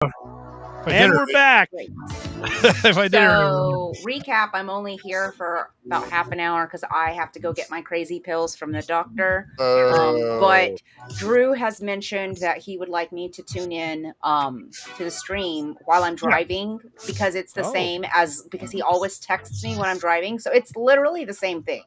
And we're back. If I did So, recap, I'm only here for about half an hour because I have to go get my crazy pills from the doctor. But Drew has mentioned that he would like me to tune in to the stream while I'm driving because it's the same as because he always texts me when I'm driving. So it's literally the same thing.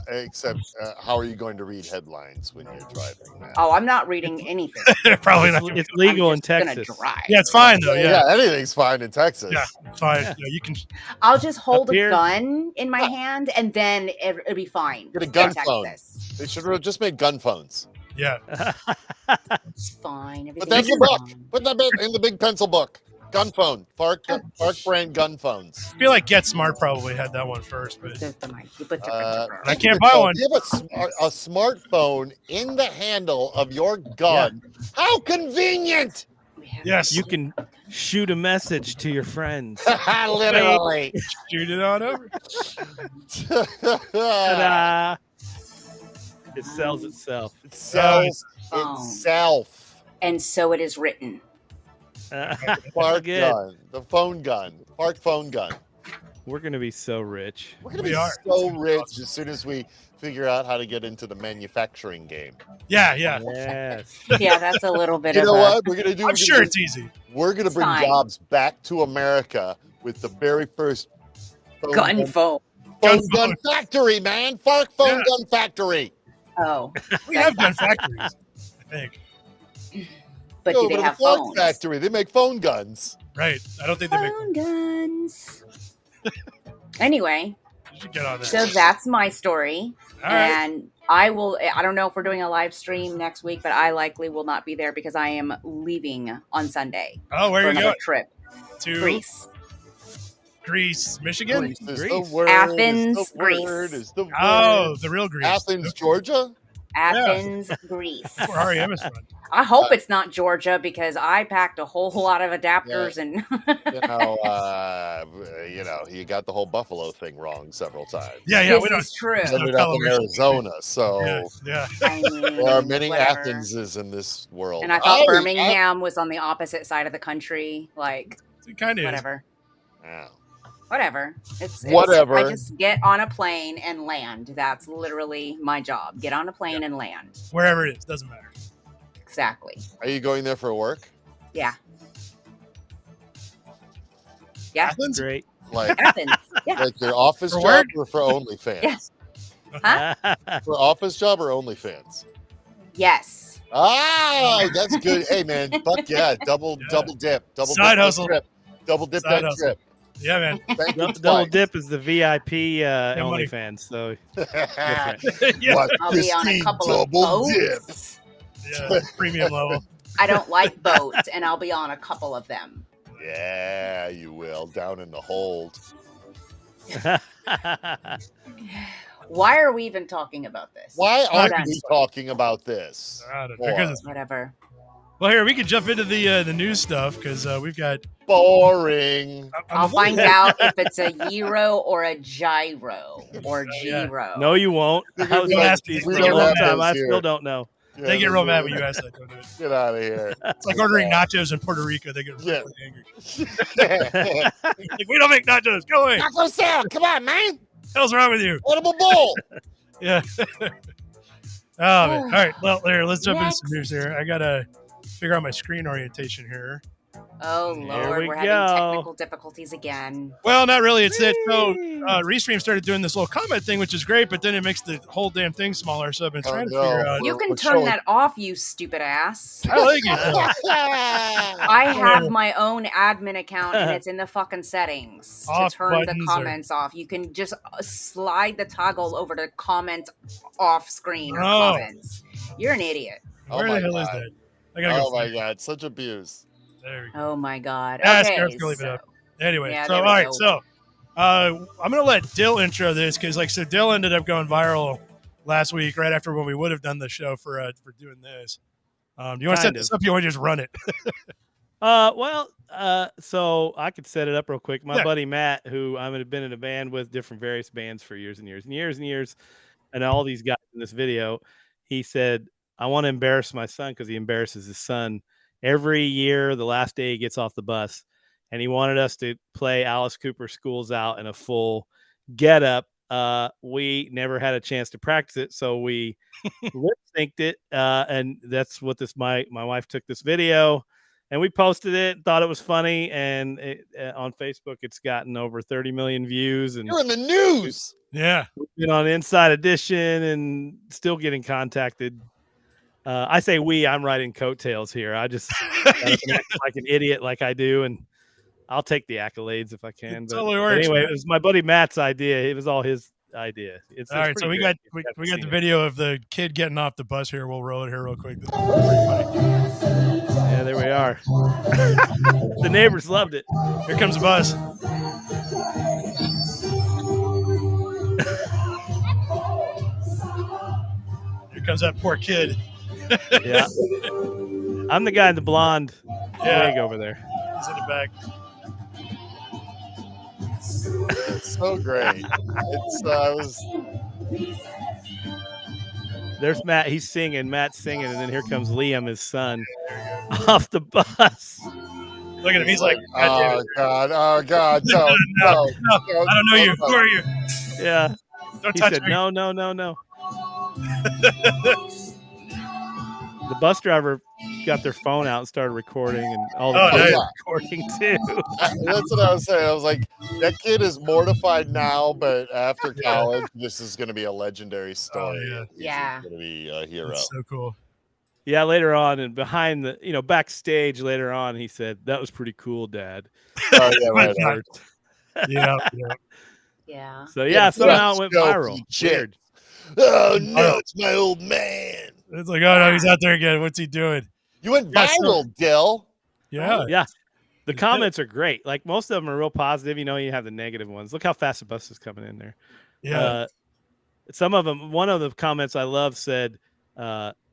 Except, how are you going to read headlines when you're driving, Matt? Oh, I'm not reading anything. Probably not. It's legal in I'm just gonna Texas. drive. Yeah, it's fine though. Yeah, anything's fine in Texas. yeah, it's fine. Yeah, you can. I'll just hold Up a here? gun in my hand and then it'll be fine. Get a gun in phone. Texas. They should just make gun phones. Yeah. It's fine. Put that in the book. Put that in the big pencil book. Gun phone. Fark brand gun phones. I feel like Get Smart probably had that one first, but I can't buy one. You have a smartphone in the handle of your gun. Yeah. How convenient! Yes, you can shoot a message to your friends. Literally, shoot it on over. Ta-da. It sells itself. It sells itself. And so it is written. Fark gun, the phone gun, Fark phone gun. We're gonna be so rich. We're gonna be so rich as soon as we figure out how to get into the manufacturing game. Yeah. Yes. Yeah, that's a little bit. You know what we're gonna do? I'm sure it's easy. We're gonna bring jobs back to America with the very first gun factory, man. Fark phone gun factory. Oh, we have gun factories, I think. But do they have phones? Factory. They make phone guns. Right. I don't think they make phone guns. Anyway, you should get on that. So that's my story. All and I don't know if we're doing a live stream next week, but I likely will not be there because I am leaving on Sunday. Oh, where are you going? Trip to Greece, Michigan? Athens, Greece. The real Greece. Athens, Georgia? Athens, Greece. Where REM is from. I hope it's not Georgia because I packed a whole lot of adapters and you got the whole Buffalo thing wrong several times. Yeah, this is true. Ended up in Arizona, so yeah. I mean, there are many Athenses in this world. And I thought Birmingham was on the opposite side of the country. Like, it kind of whatever. Yeah. Whatever. Whatever. I just get on a plane and land. That's literally my job. Get on a plane and land. Wherever it is, doesn't matter. Exactly. Are you going there for work? Yeah. Yeah. Athens? Great. Like Athens. Yeah. Like your office For job work? or for OnlyFans? Yes. Huh? For office job or OnlyFans? Yes. Ah, that's good. Hey man, fuck yeah, double dip, Side hustle. Trip. Double dip Side that hustle. trip. Yeah, man. Thank you Double twice. dip is the VIP money. OnlyFans, so Yeah. What, I'll be on a couple of double boats. Yeah, premium level. I don't like boats, and I'll be on a couple of them. Yeah, you will. Down in the hold. Why are we even talking about this? Why aren't That's we talking about this? I don't know. Because it's- Whatever. Well, here, we can jump into the news stuff because we've got... Boring. I'll find out if it's a gyro or a gyro or gyro. no, you won't. I was asked these for a long time. I still don't know. Yeah, They get real mad when you ask that. Don't do it. Get out of here. It's like ordering nachos in Puerto Rico. They get really angry. Yeah. Like, we don't make nachos. Go away. Taco salad. Come on, man. What the hell's wrong with you? Edible bowl. Yeah. Oh, man. All right. Well, there. Let's jump into some news here. I got to figure out my screen orientation here. Oh, Here Lord. we We're go. having technical difficulties again. Well, not really. It's it. So, Restream started doing this little comment thing, which is great, but then it makes the whole damn thing smaller. So I've been trying to figure out. You can we're turn showing- that off, you stupid ass. I like it. I have my own admin account, and it's in the fucking settings Off to turn the buttons comments off. You can just slide the toggle over to comments off screen or Oh. comments. You're an idiot. Where my the hell is God. that? I gotta go. Oh my God, such abuse. There we go. Oh my god. Let's Okay. go leave it up. Anyway, Yeah, so there all we right, go. so I'm gonna let Dill intro this because, like, so Dill ended up going viral last week, right after when we would have done the show for doing this. Do you want to set this up? Or you want to just run it? So I could set it up real quick. My Yeah. buddy Matt, who I've been in a band with, different various bands for years and years and years and years, and all these guys in this video, he said, "I want to embarrass my son because he embarrasses his son every year, the last day he gets off the bus, and he wanted us to play Alice Cooper Schools Out in a full getup. We never had a chance to practice it, so we lip synced it, and that's what my wife took this video, and we posted it. Thought it was funny, and on Facebook, it's gotten over 30 million views, and You're in the news. Yeah, we've been on Inside Edition, and still getting contacted. I say we. I'm writing coattails here. I just got up and act like an idiot, like I do, and I'll take the accolades if I can. But totally works, anyway, man. it was my buddy Matt's idea. It was all his idea. All right, so we got the video of the kid getting off the bus here. We'll roll it here real quick. Yeah, there we are. The neighbors loved it. Here comes the bus. Here comes that poor kid. Yeah. I'm the guy in the blonde wig over there. He's in the back. It's so great. There's Matt. He's singing. Matt's singing, and then here comes Liam, his son, off the bus. Look at him. He's like, oh God, no, I don't know you. Who are you? Yeah. Don't He touch said, me. no. The bus driver got their phone out and started recording, and all the kids nice. were recording too. That's what I was saying. I was like, that kid is mortified now, but after college, this is going to be a legendary story. Oh, Yeah. He's going to be a hero. That's so cool. Yeah, later on, and behind the, backstage later on, he said, that was pretty cool, Dad. Oh, yeah, right. Yeah. Yeah. So, yeah, somehow it went Go, viral. you Weird. Oh, no, it's my old man. It's like, oh, no, he's out there again. What's he doing? You went Yeah, viral, Dill. Yeah. Yeah. The comments are great. Like, most of them are real positive. You have the negative ones. Look how fast the bus is coming in there. Yeah. Some of them, one of the comments I love said,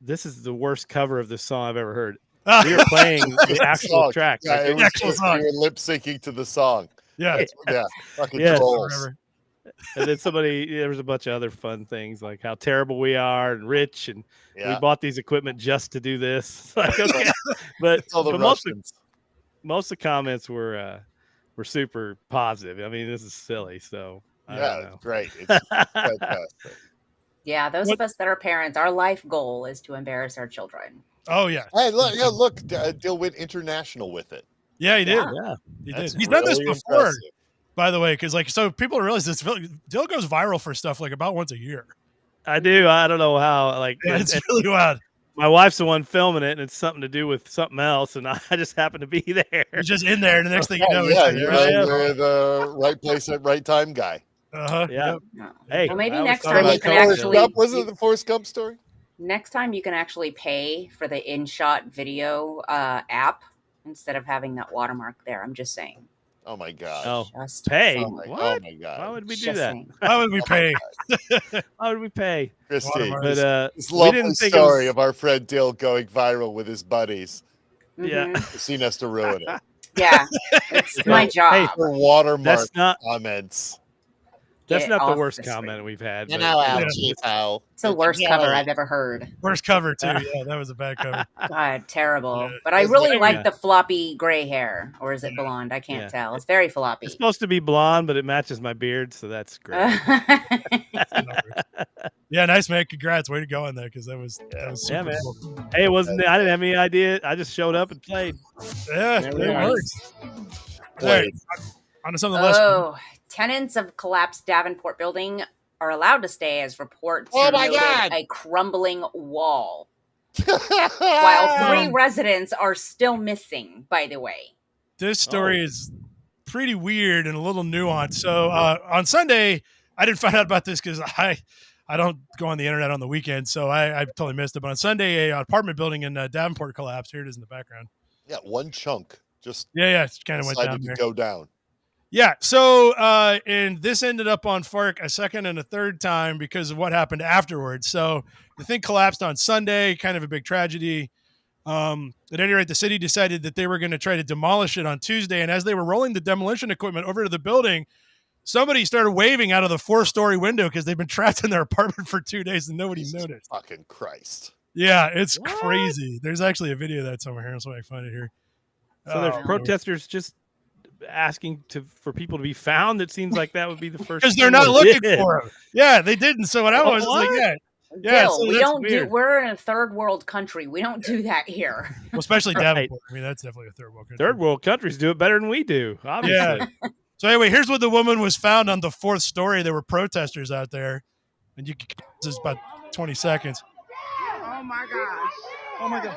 this is the worst cover of this song I've ever heard. We are playing the actual track. Yeah, Like, it was actual just, song. you were lip syncing to the song. Yeah. Yeah, fucking Yes. trolls. and then there was a bunch of other fun things like how terrible we are and rich, and we bought these equipment just to do this. Like, okay. But, All the but Russians. most of the comments were super positive. I mean, this is silly, so I don't know. It's great. It's fantastic. Yeah, those of us that are parents, our life goal is to embarrass our children. Oh, yeah. Hey, look, Dill went international with it. Yeah, he did. Yeah. He That's did. He's done this really before, impressive. by the way, because so people realize this. Dill goes viral for stuff like about once a year. I do. I don't know how. Like, Yeah, it's really wild. my wife's the one filming it, and it's something to do with something else, and I just happen to be there. He's just in there, and the next thing you know, You're the right place at right time guy. Uh-huh. Yeah. No. Hey, Well, maybe I was next talking time you about can Forrest actually. Gump. Was it the Forrest Gump story? Next time you can actually pay for the InShot video app instead of having that watermark there. I'm just saying. Oh my god. Oh, Just pay? saying. What? Oh my god. Why would we do Just that? saying. Why would we pay? Why would we pay? Christy, Watermark. But this we lovely didn't think story it was, of our friend Dill going viral with his buddies. Yeah. Mhm. Christine has to ruin it. Yeah. It's my job. For watermark that's not comments. that's Get not the off worst the comment screen. we've had. You but know, Al Yeah. Cheapo. It's the worst cover I've ever heard. Worst cover, too. Yeah, that was a bad cover. God, terrible. Yeah. But I It's really like- like Yeah. the floppy gray hair. Or is it blonde? I can't Yeah. tell. It's very floppy. It's supposed to be blonde, but it matches my beard, so that's great. Yeah, nice, man. Congrats. Way to go on that, because that was super Yeah, man. cool. Hey, it wasn't. I didn't have any idea. I just showed up and played. Yeah, There it we are. works. All right, on to something less. Oh, tenants of collapsed Davenport building are allowed to stay as reports Oh my noted God. a crumbling wall. While 3 residents are still missing, by the way. This story is pretty weird and a little nuanced. So on Sunday, I didn't find out about this because I don't go on the internet on the weekend, so I totally missed it. But on Sunday, a apartment building in Davenport collapsed. Here it is in the background. Yeah, one chunk just Yeah, it kind of went down decided there. to go down. Yeah, so and this ended up on FARC a second and a third time because of what happened afterwards. So the thing collapsed on Sunday, kind of a big tragedy. At any rate, the city decided that they were going to try to demolish it on Tuesday, and as they were rolling the demolition equipment over to the building, somebody started waving out of the 4-story window because they've been trapped in their apartment for 2 days and nobody Jesus noticed. fucking Christ. Yeah, it's What? crazy. There's actually a video of that somewhere here, so I can find it here. So there's Oh. protesters just asking for people to be found. It seems like that would be the first Because they're thing not they looking did. for him. Yeah, they didn't. So what I was like, What? yeah. Dill, So we that's don't weird. we're in a third world country. We don't do that here. Well, especially Right. Davenport. I mean, that's definitely a third world country. Third world countries do it better than we do, obviously. So anyway, here's what the woman was found on the fourth story. There were protesters out there, and you can this is about 20 seconds. Oh my gosh. Oh my god.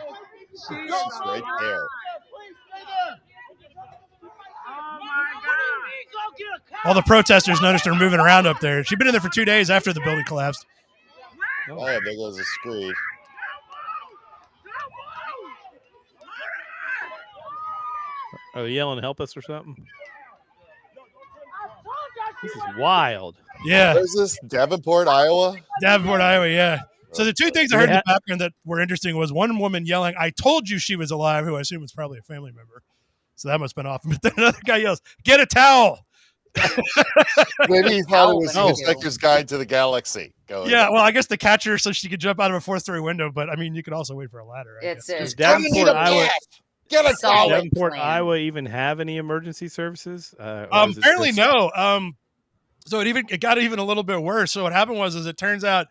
She's right there. Oh my god. All the protesters noticed her moving around up there. She'd been in there for 2 days after the building collapsed. Oh, yeah, there goes the screed. Are they yelling, help us or something? This is wild. Yeah, Where's this? Davenport, Iowa? Davenport, Iowa. Yeah. So the two things I heard in Yeah. the background that were interesting was one woman yelling, "I told you she was alive," who I assume was probably a family member. So that must have been off. But then another guy yells, "Get a towel!" Maybe he thought it was Oh. Hitchhiker's Guide to the Galaxy. Going. Yeah, well, I guess to catch her so she could jump out of a fourth-story window. But I mean, you could also wait for a ladder. I It's guess. a Come and eat Davenport, a Iowa. bath. Get a Solid. towel. Davenport, plan. Iowa, even have any emergency services? Or is it Apparently just- no. So it got even a little bit worse. So what happened was, it turns out,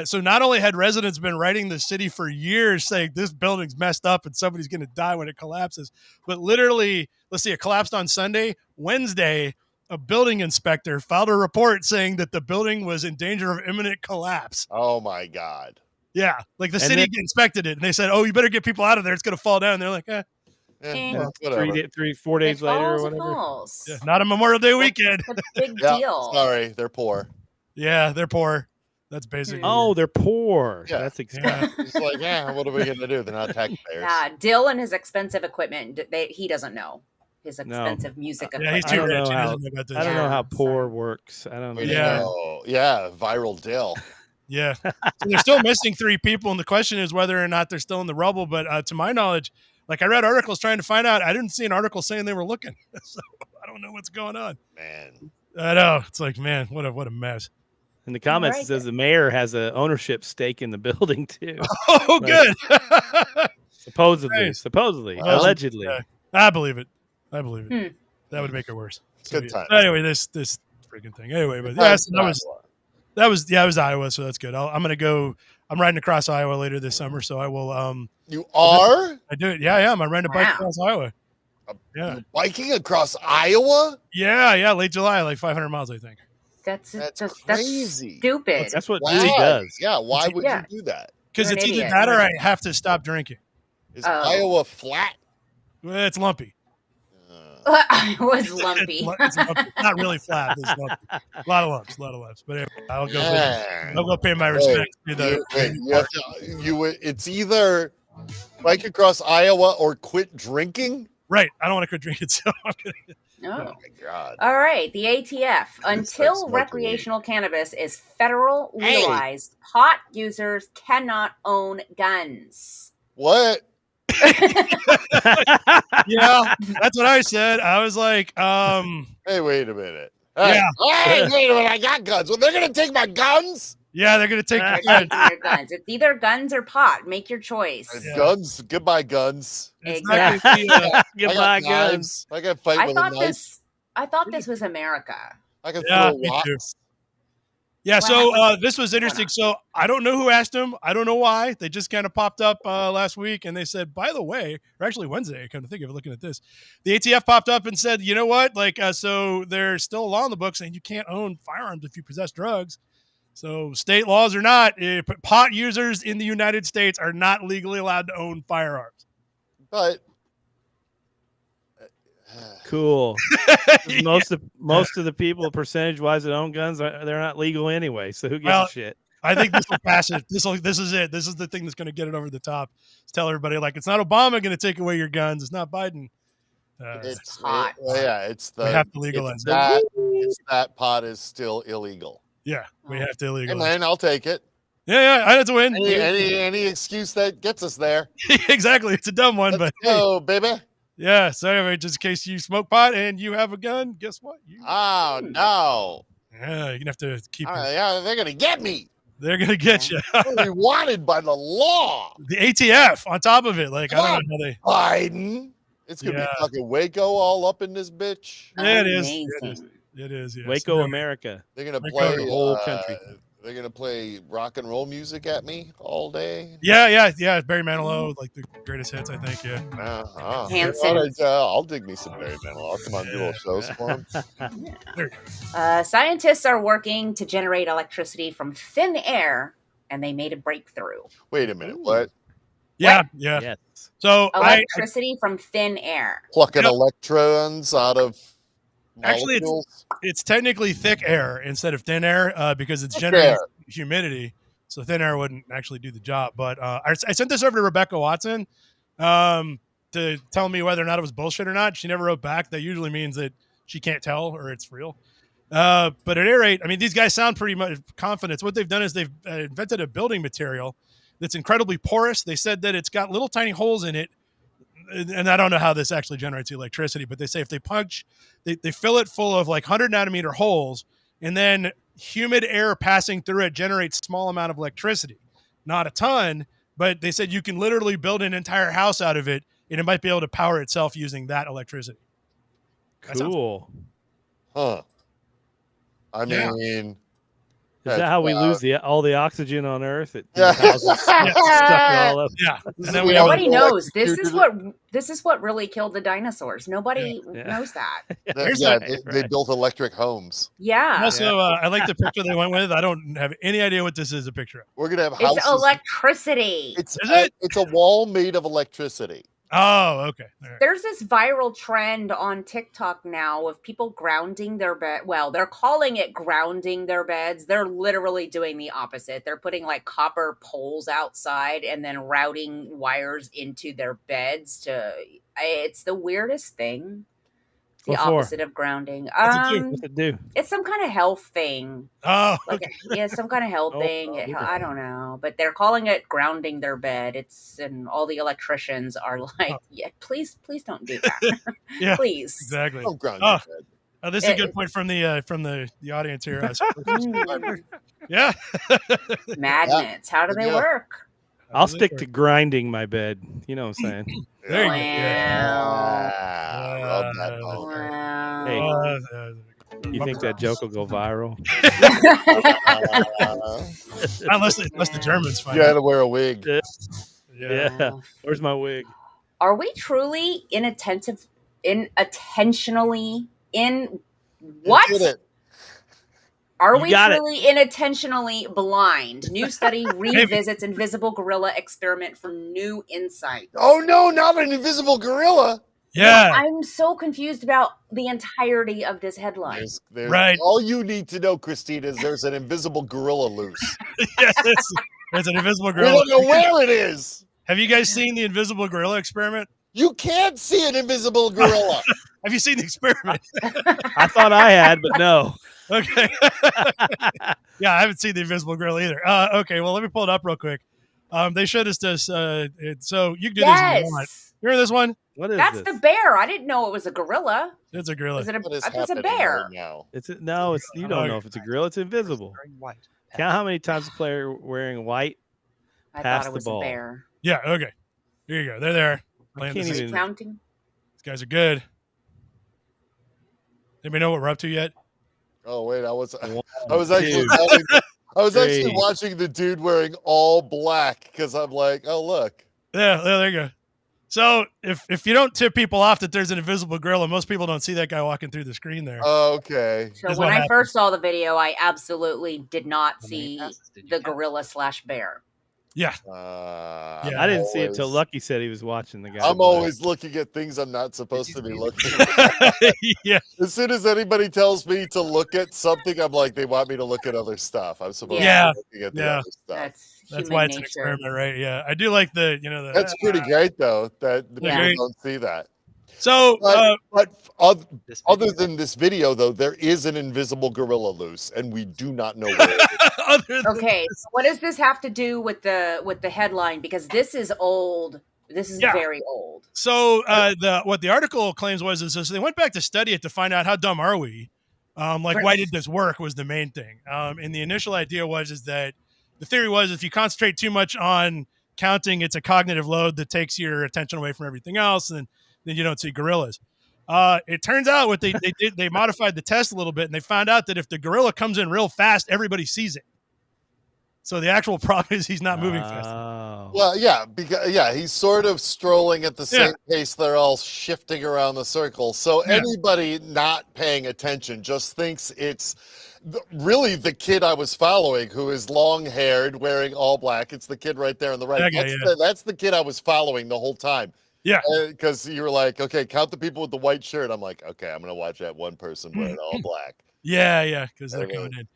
so not only had residents been writing the city for years saying this building's messed up and somebody's going to die when it collapses, but literally, let's see, it collapsed on Sunday. Wednesday, a building inspector filed a report saying that the building was in danger of imminent collapse. Oh my God. Yeah, like the And city then- inspected it and they said, "Oh, you better get people out of there. It's going to fall down." And they're like, Yeah, Eh. well, whatever. 4 days It later or falls, it whatever. falls. yeah, not a Memorial Day weekend. It's a big Yeah, deal. sorry, they're poor. Yeah, they're poor. That's basically. Oh, they're poor. Yeah. That's expensive. yeah. It's like, yeah, what are we gonna do? They're not taxpayers. Yeah, Dill and his expensive equipment. He doesn't know his No. expensive music Yeah, equipment. he's I too don't rich. know He how- doesn't know about this. I don't know how Yeah, poor sorry. works. I don't know. Yeah. Yeah, viral Dill. Yeah. So they're still missing 3 people, and the question is whether or not they're still in the rubble. But to my knowledge, like I read articles trying to find out. I didn't see an article saying they were looking. So I don't know what's going on. Man. I know. It's like, man, what a mess. In the comments, Right. it says the mayor has a ownership stake in the building too. Oh, good. Supposedly, Nice. Well, allegedly. Yeah. I believe it. That would make it worse. Good yeah. time. Anyway, this freaking thing. Anyway, but yeah, so it was Iowa, so that's good. I'm gonna go. I'm riding across Iowa later this summer, so I will. You are I do it. Yeah, I am. I'm riding a bike Wow. across Iowa. Yeah, You're biking across Iowa? yeah, late July, like 500 miles, I think. That's That's that's crazy. stupid. That's what Why? Julie does. Yeah, why would Yeah. you do that? Because You're it's an either idiot. that or I have to stop drinking. Is Oh. Iowa flat? Well, it's lumpy. I was lumpy. It's lumpy. Not really flat. It's lumpy. A lot of lumps. But anyway, I'll go. Yeah. I'll go pay my respects to the. It's either bike across Iowa or quit drinking. Right. I don't want to quit drinking, so I'm gonna. No. Oh my God. All right, the ATF. Until smoking recreational cannabis is federal Hey. legalized, pot users cannot own guns. What? Yeah, that's what I said. I was like, Hey, wait a minute. Hey, Yeah. Hey, wait a minute. I got guns. Well, they're gonna take my guns. yeah, they're gonna take They're the gun. taking your guns. It's either guns or pot. Make your choice. Yeah. Guns. Goodbye, guns. It's not Exactly. gonna be, I Goodbye, got guns. knives. I can fight I with a thought knife. I thought this was America. I can Yeah, throw me too. rocks. Yeah, Wow. so this was interesting. So I don't know who asked them. I don't know why. They just kind of popped up last week and they said, by the way, or actually Wednesday, I kind of think of it looking at this. The ATF popped up and said, you know what? Like, so there's still a law in the book saying you can't own firearms if you possess drugs. So state laws or not, pot users in the United States are not legally allowed to own firearms. But Cool. Most of the people, percentage wise, that own guns, they're not legal anyway. So who gives Well, a shit? I think this will pass it. This is it. This is the thing that's going to get it over the top. Just tell everybody, like, it's not Obama going to take away your guns. It's not Biden. it's hot. it's the We have to legalize it's that pot is still illegal. Yeah, we have to Hey legalize. man, I'll take it. Yeah, that's a win. Any excuse that gets us there. Exactly. It's a dumb one, Let's but hey, go, baby. yeah. So anyway, just in case you smoke pot and you have a gun, guess what? Oh no. Yeah, you're gonna have to keep. Yeah, they're gonna get me. They're gonna get you. Be wanted by the law. The ATF on top of it. Like, I don't know how they. Biden. It's gonna be fucking Waco all up in this bitch. Yeah, it is. Amazing. It is. Yes. Waco, America. They're gonna Waco, play the whole country. They're gonna play rock and roll music at me all day. Yeah. Barry Manilow, like the greatest hits, I think. Yeah. Hanson. I'll dig me some Barry Manilow. I'll come on and do little shows for him. Scientists are working to generate electricity from thin air, and they made a breakthrough. Wait a minute, what? Yeah. Yes. So Electricity from thin air. Plucking electrons out of actually, molecules? it's technically thick air instead of thin air because it's Thick generating air. humidity. So thin air wouldn't actually do the job. But I sent this over to Rebecca Watson to tell me whether or not it was bullshit or not. She never wrote back. That usually means that she can't tell or it's real. But at any rate, I mean, these guys sound pretty much confident. So what they've done is they've invented a building material that's incredibly porous. They said that it's got little tiny holes in it. And I don't know how this actually generates electricity, but they say if they punch, they fill it full of like 100 nanometer holes, and then humid air passing through it generates a small amount of electricity. Not a ton, but they said you can literally build an entire house out of it, and it might be able to power itself using that electricity. Cool. Huh. I mean, Is that how we lose all the oxygen on Earth? Yeah. Stuck it all up. Yeah. This And is then what we I have Nobody would knows. like This is what really killed the dinosaurs. Nobody Yeah. knows that. They built electric homes. Yeah. also, I like the picture they went with. I don't have any idea what this is a picture of. We're gonna have houses. It's electricity. It's Is it? It's a wall made of electricity. Oh, okay. All right. There's this viral trend on TikTok now of people grounding their bed. Well, they're calling it grounding their beds. They're literally doing the opposite. They're putting like copper poles outside and then routing wires into their beds it's the weirdest thing. It's the What for? opposite of grounding. What's it do? It's some kind of health thing. Oh, Like okay. some kind of health thing. I don't know, but they're calling it grounding their bed. And all the electricians are like, yeah, please don't do that. Yeah, Please. exactly. Don't ground Oh. your bed. This is a good point from the audience here. Mm, Yeah. magnets. How do they Yeah. work? I'll stick to grinding my bed. You know what I'm saying? There you go. Yeah. Rub that bone. Wow. Hey. You think that joke will go viral? Unless the Germans You find had it. to wear a wig. Yeah. Yeah. Where's my wig? Are we truly intentionally in what? You did it. Are You we got it. truly inattentionally blind? New study revisits invisible gorilla experiment for new insight. Oh no, not an invisible gorilla. Yeah. I'm so confused about the entirety of this headline. There's Right. All you need to know, Christine, is there's an invisible gorilla loose. Yes. There's an invisible We gorilla. don't know where it is. Have you guys seen the invisible gorilla experiment? You can't see an invisible gorilla. Have you seen the experiment? I thought I had, but no. Okay. Yeah, I haven't seen the invisible gorilla either. Okay, well, let me pull it up real quick. They showed us this. So you can do this if you want. Yes. You remember this one? What is That's this? the bear. I didn't know it was a gorilla. It's a gorilla. Is it What is I thought it's a happening bear. right now? No, it's you don't know if it's a gorilla. It's invisible. Count how many times a player wearing white. I Pass thought it the was ball. a bear. Yeah, okay. Here you go. They're there. Playing can't this. even- Counting. These guys are good. Anybody know what we're up to yet? Oh wait, I was One, actually two, actually three. watching the dude wearing all black because I'm like, oh look. Yeah, there you go. So if you don't tip people off that there's an invisible gorilla, most people don't see that guy walking through the screen there. Okay. So Here's when what I happened. first saw the video, I absolutely did not see the gorilla / bear. Yeah. I'm I didn't see it till always- Lucky said he was watching the guy. I'm always looking at things I'm not supposed to be looking at. Yeah. As soon as anybody tells me to look at something, I'm like, they want me to look at other stuff. I'm supposed Yeah. to be looking at the Yeah. other stuff. That's That's human why it's an nature. experiment, right? Yeah. I do like the, That's pretty great, though, that the Yeah. people don't see that. So But other than this video, though, there is an invisible gorilla loose, and we do not know where it is. other than Okay, so what does this have to do with the headline? Because this is old. This is Yeah. very old. So what the article claims was is so they went back to study it to find out how dumb are we? Why did this work was the main thing. And the initial idea was that the theory was if you concentrate too much on counting, it's a cognitive load that takes your attention away from everything else, and then you don't see gorillas. It turns out what they did, they modified the test a little bit, and they found out that if the gorilla comes in real fast, everybody sees it. So the actual problem is he's not moving fast. Well, yeah, because he's sort of strolling at the same pace. They're all shifting around the circle. So anybody not paying attention just thinks it's really the kid I was following, who is long-haired, wearing all black. It's the kid right there on the right. That's the kid I was following the whole time. Yeah, because you were like, okay, count the people with the white shirt. I'm like, okay, I'm gonna watch that one person wearing all black. Yeah, because they're coming in.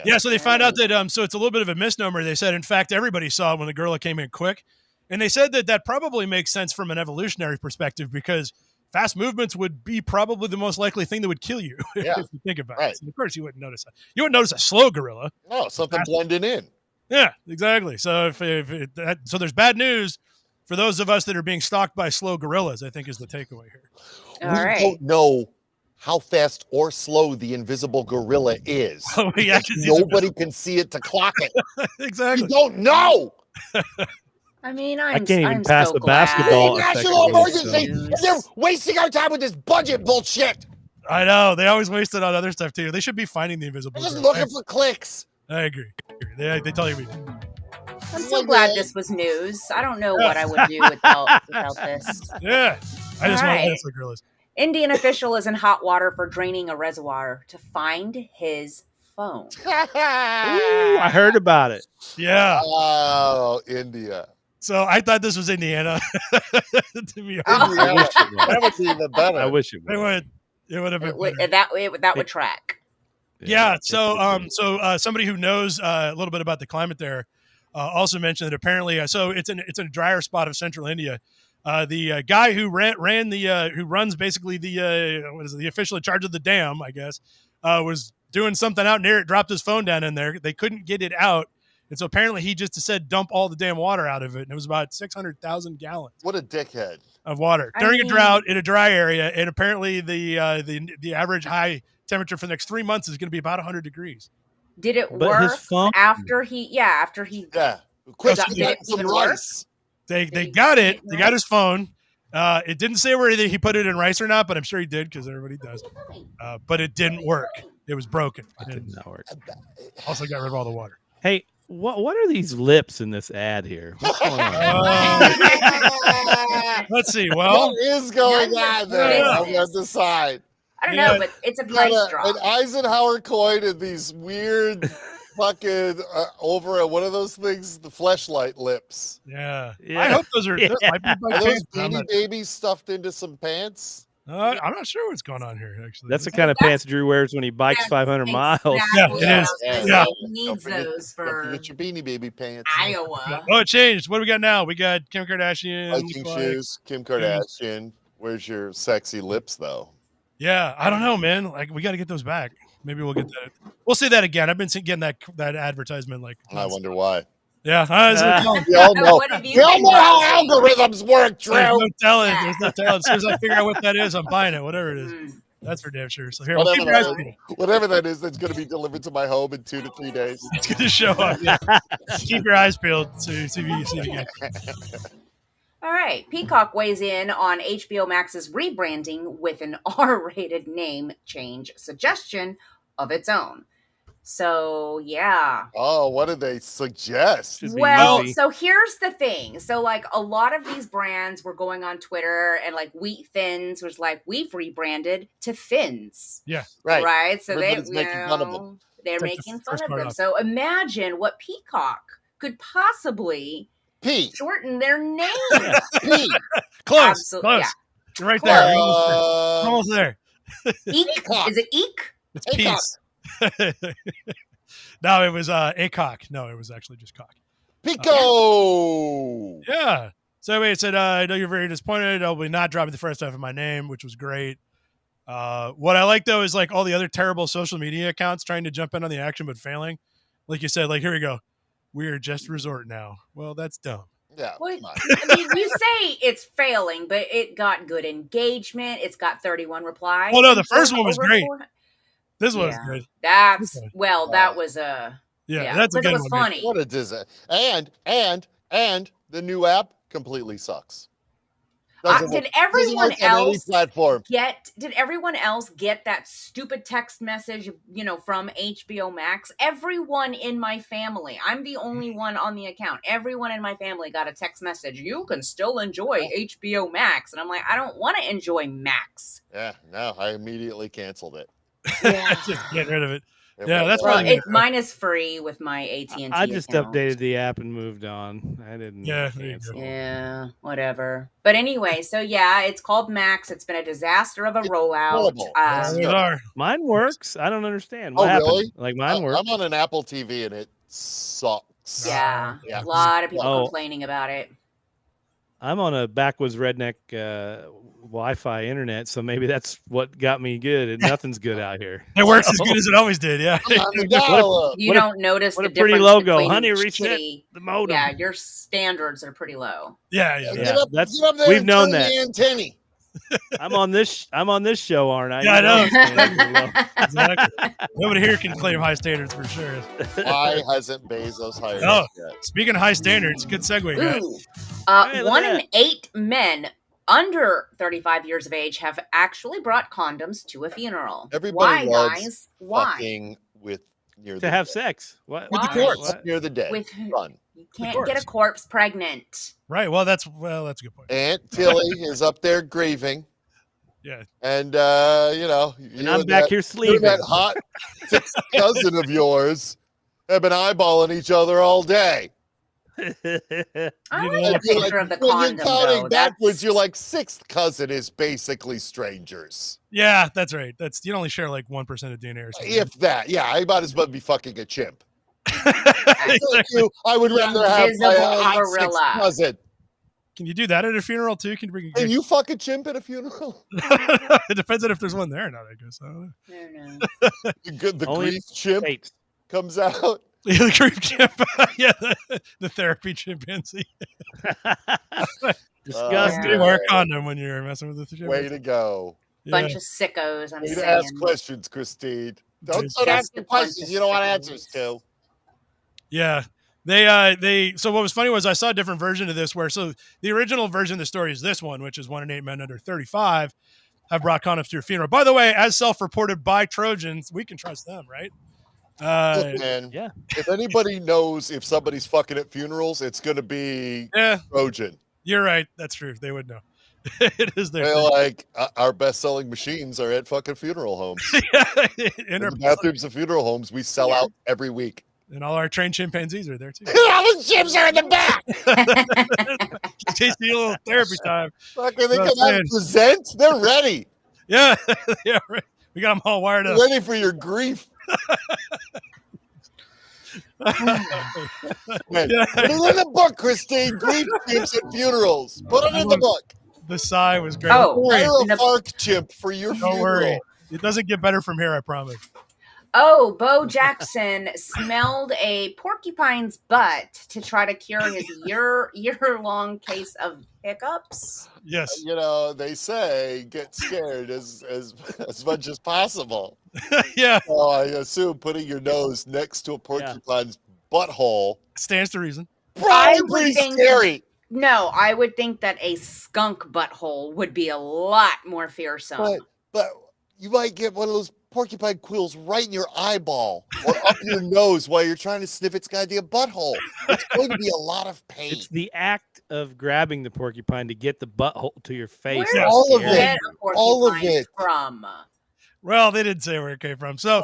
Yeah, so they found out that so it's a little bit of a misnomer. They said, in fact, everybody saw it when the gorilla came in quick. And they said that probably makes sense from an evolutionary perspective because fast movements would be probably the most likely thing that would kill you if you think about it. So of course, you wouldn't notice that. You wouldn't notice a slow gorilla. No, something blending in. Yeah, exactly. So so there's bad news for those of us that are being stalked by slow gorillas, I think is the takeaway here. We don't know how fast or slow the invisible gorilla is. Nobody can see it to clock it. Exactly. You don't know. I mean, I can't even pass the basketball. National emergency. They're wasting our time with this budget bullshit. I know. They always waste it on other stuff too. They should be finding the invisible gorilla. Just looking for clicks. I agree. They tell you. I'm so glad this was news. I don't know what I would do without this. Yeah. I just want to answer gorillas. Indian official is in hot water for draining a reservoir to find his phone. Ooh, I heard about it. Yeah. Oh, India. So I thought this was Indiana. To be honest. That would be even better. I wish it would. It would have been that would track. Yeah. So somebody who knows a little bit about the climate there also mentioned that apparently, so it's in a drier spot of central India. The guy who who runs basically the official in charge of the dam, I guess, was doing something out near it, dropped his phone down in there. They couldn't get it out. And so apparently he just said dump all the damn water out of it. And it was about 600,000 gallons. What a dickhead. Of water during a drought in a dry area. And apparently the average high temperature for the next 3 months is going to be about 100 degrees. Did it work after he? Yeah. Quick, did it even work? They got it. They got his phone. It didn't say where he put it in rice or not, but I'm sure he did because everybody does. But it didn't work. It was broken. It did not work. Also got rid of all the water. Hey, what are these lips in this ad here? What's going on? Let's see. Well, what is going on there? I'm going to decide. I don't know, but it's a price drop. An Eisenhower coin and these weird fucking over one of those things, the fleshlight lips. Yeah. I hope those are. Those Beanie Babies stuffed into some pants? I'm not sure what's going on here, actually. That's the kind of pants Drew wears when he bikes 500 miles. Yeah, it is. Yeah. He needs those for get your Beanie Baby pants. Iowa. Oh, it changed. What do we got now? We got Kim Kardashian. Hiking shoes, Kim Kardashian. Where's your sexy lips, though? Yeah, I don't know, man. Like, we got to get those back. Maybe we'll get that. We'll see that again. I've been getting that advertisement. Like, I wonder why. Yeah, we all know. We all know how algorithms work, Drew. There's no telling. As soon as I figure out what that is, I'm buying it. Whatever it is, that's for damn sure. So here, whatever that is, that's going to be delivered to my home in 2 to 3 days. It's going to show up. Yeah. Keep your eyes peeled so you see it again. All right, Peacock weighs in on HBO Max's rebranding with an R-rated name change suggestion of its own. So, yeah. Oh, what did they suggest? Well, so here's the thing. So, like, a lot of these brands were going on Twitter, and, like, Wheat Thins was like, we've rebranded to Fins. Yeah. Right? So everybody's making fun of them. They're making fun of them. So, imagine what Peacock could possibly shorten their name. Close. Absolutely. Close. Yeah. You're right there. Almost there. Eek? Is it Eek? It's peace. No, it was ACOC. No, it was actually just cock. Pico. Yeah. So anyway, it said, I know you're very disappointed. I'll be not dropping the first half of my name, which was great. What I like though is like all the other terrible social media accounts trying to jump in on the action but failing. Like you said, like here we go. We're just resort now. Well, that's dumb. Yeah. Well, I mean, you say it's failing, but it got good engagement. It's got 31 replies. Oh no, the first one was great. This one was good. That was Yeah, that's a because good it was one. funny. What a disaster. And the new app completely sucks. Did everyone work on any else platform. Did everyone else get that stupid text message, from HBO Max? Everyone in my family. I'm the only one on the account. Everyone in my family got a text message. You can still enjoy HBO Max, and I'm like, I don't want to enjoy Max. Yeah, no, I immediately canceled it. Yeah. Just get rid of it. It Yeah, was- that's Well, probably mine is free with my AT&T I just account. updated the app and moved on. I didn't Yeah, there you cancel. go. Yeah, whatever. But anyway, so yeah, it's called Max. It's been a disaster of a It's rollout. horrible. There they are. Mine works. I don't understand. What happened? really? Like mine works. I'm on an Apple TV and it sucks. Yeah, Yeah. a lot of people Oh. complaining about it. I'm on a backwoods redneck Wi-Fi internet, so maybe that's what got me good. And nothing's good out here. It works as good as it always did. Yeah. I'm on the dial-up. You What a- don't notice what the a pretty difference logo. between Honey, reset shitty. the modem. Yeah, your standards are pretty low. Yeah. Yeah. Get up there we've and known turn that. the antennae. I'm on this show, aren't I? Yeah, I You know. my standards are low. Exactly. Nobody here can claim high standards for sure. Why hasn't Bezos hired Oh. us yet? Speaking of high standards, good segue, guys. Ooh. Hey, look 1 at in 8 men under 35 years of age have actually brought condoms to a funeral. Everybody Why, loves guys? Why? Fucking with near To the have dead. sex. What? With the Why? corpse. What? Near the dead. With Fun. you can't course. get a corpse pregnant. Right. Well, that's a good point. Aunt Tilly is up there grieving. Yeah. And And I'm back here you and sleeping. that hot sixth cousin of yours have been eyeballing each other all day. I You like know, the picture of the when condom, you're counting though. backwards, you're like sixth cousin is basically strangers. Yeah, that's right. You only share like 1% of DNA or something. If that, yeah, I might as well be fucking a chimp. Exactly. I would The rather have my invisible hot sixth gorilla. cousin. Can you do that at a funeral too? Can you bring? Can you fuck a chimp at a funeral? It depends on if there's one there or not. I guess. I don't know. I don't know. The Only grief chimp States. comes out. Yeah, the creep chimp. Yeah, the therapy chimpanzee. Disgusting. You wear a condom when you're messing with the chimpanzee. Way to go. Yeah. Bunch of sickos, I'm Way to saying. ask questions, Christine. Don't Just start a asking bunch questions of you don't want sickos. answers to. Yeah. They so what was funny was I saw a different version of this where so the original version of the story is this one, which is 1 in 8 men under 35 have brought condoms to your funeral. By the way, as self-reported by Trojans, we can trust them, right? Look, man, yeah. if anybody knows if somebody's fucking at funerals, it's going to be Yeah, Trojan. you're right. That's true. They would know. It is their They're like, our best-selling machines are at fucking funeral homes. in In our the bathrooms of funeral homes, we sell Yeah. out every week. and all our trained chimpanzees are there too. All the chimps are in the back. Tasty little therapy time. Fucking they Well, come out man. and present. They're ready. Yeah, yeah, right. We got them all wired up. Ready for your grief. Man, Yeah. put it in the book, Christine. Grief chimps at funerals. Put it in the book. The sigh was great. Oh, Hire in a the- FARC chimp for your Don't funeral. worry. It doesn't get better from here, I promise. Oh, Bo Jackson smelled a porcupine's butt to try to cure his year-long case of hiccups. Yes. You know, they say get scared as much as possible. Yeah. So I assume putting your nose next to a porcupine's butthole Stands to reason. probably would pretty think- scary. No, I would think that a skunk butthole would be a lot more fearsome. But you might get one of those porcupine quills right in your eyeball or up your nose while you're trying to sniff its goddamn butthole. It's going to be a lot of pain. It's the act of grabbing the porcupine to get the butthole to your face. Where that's all of did it. you scary. get a All of porcupine it. from? Well, they didn't say where it came from. So,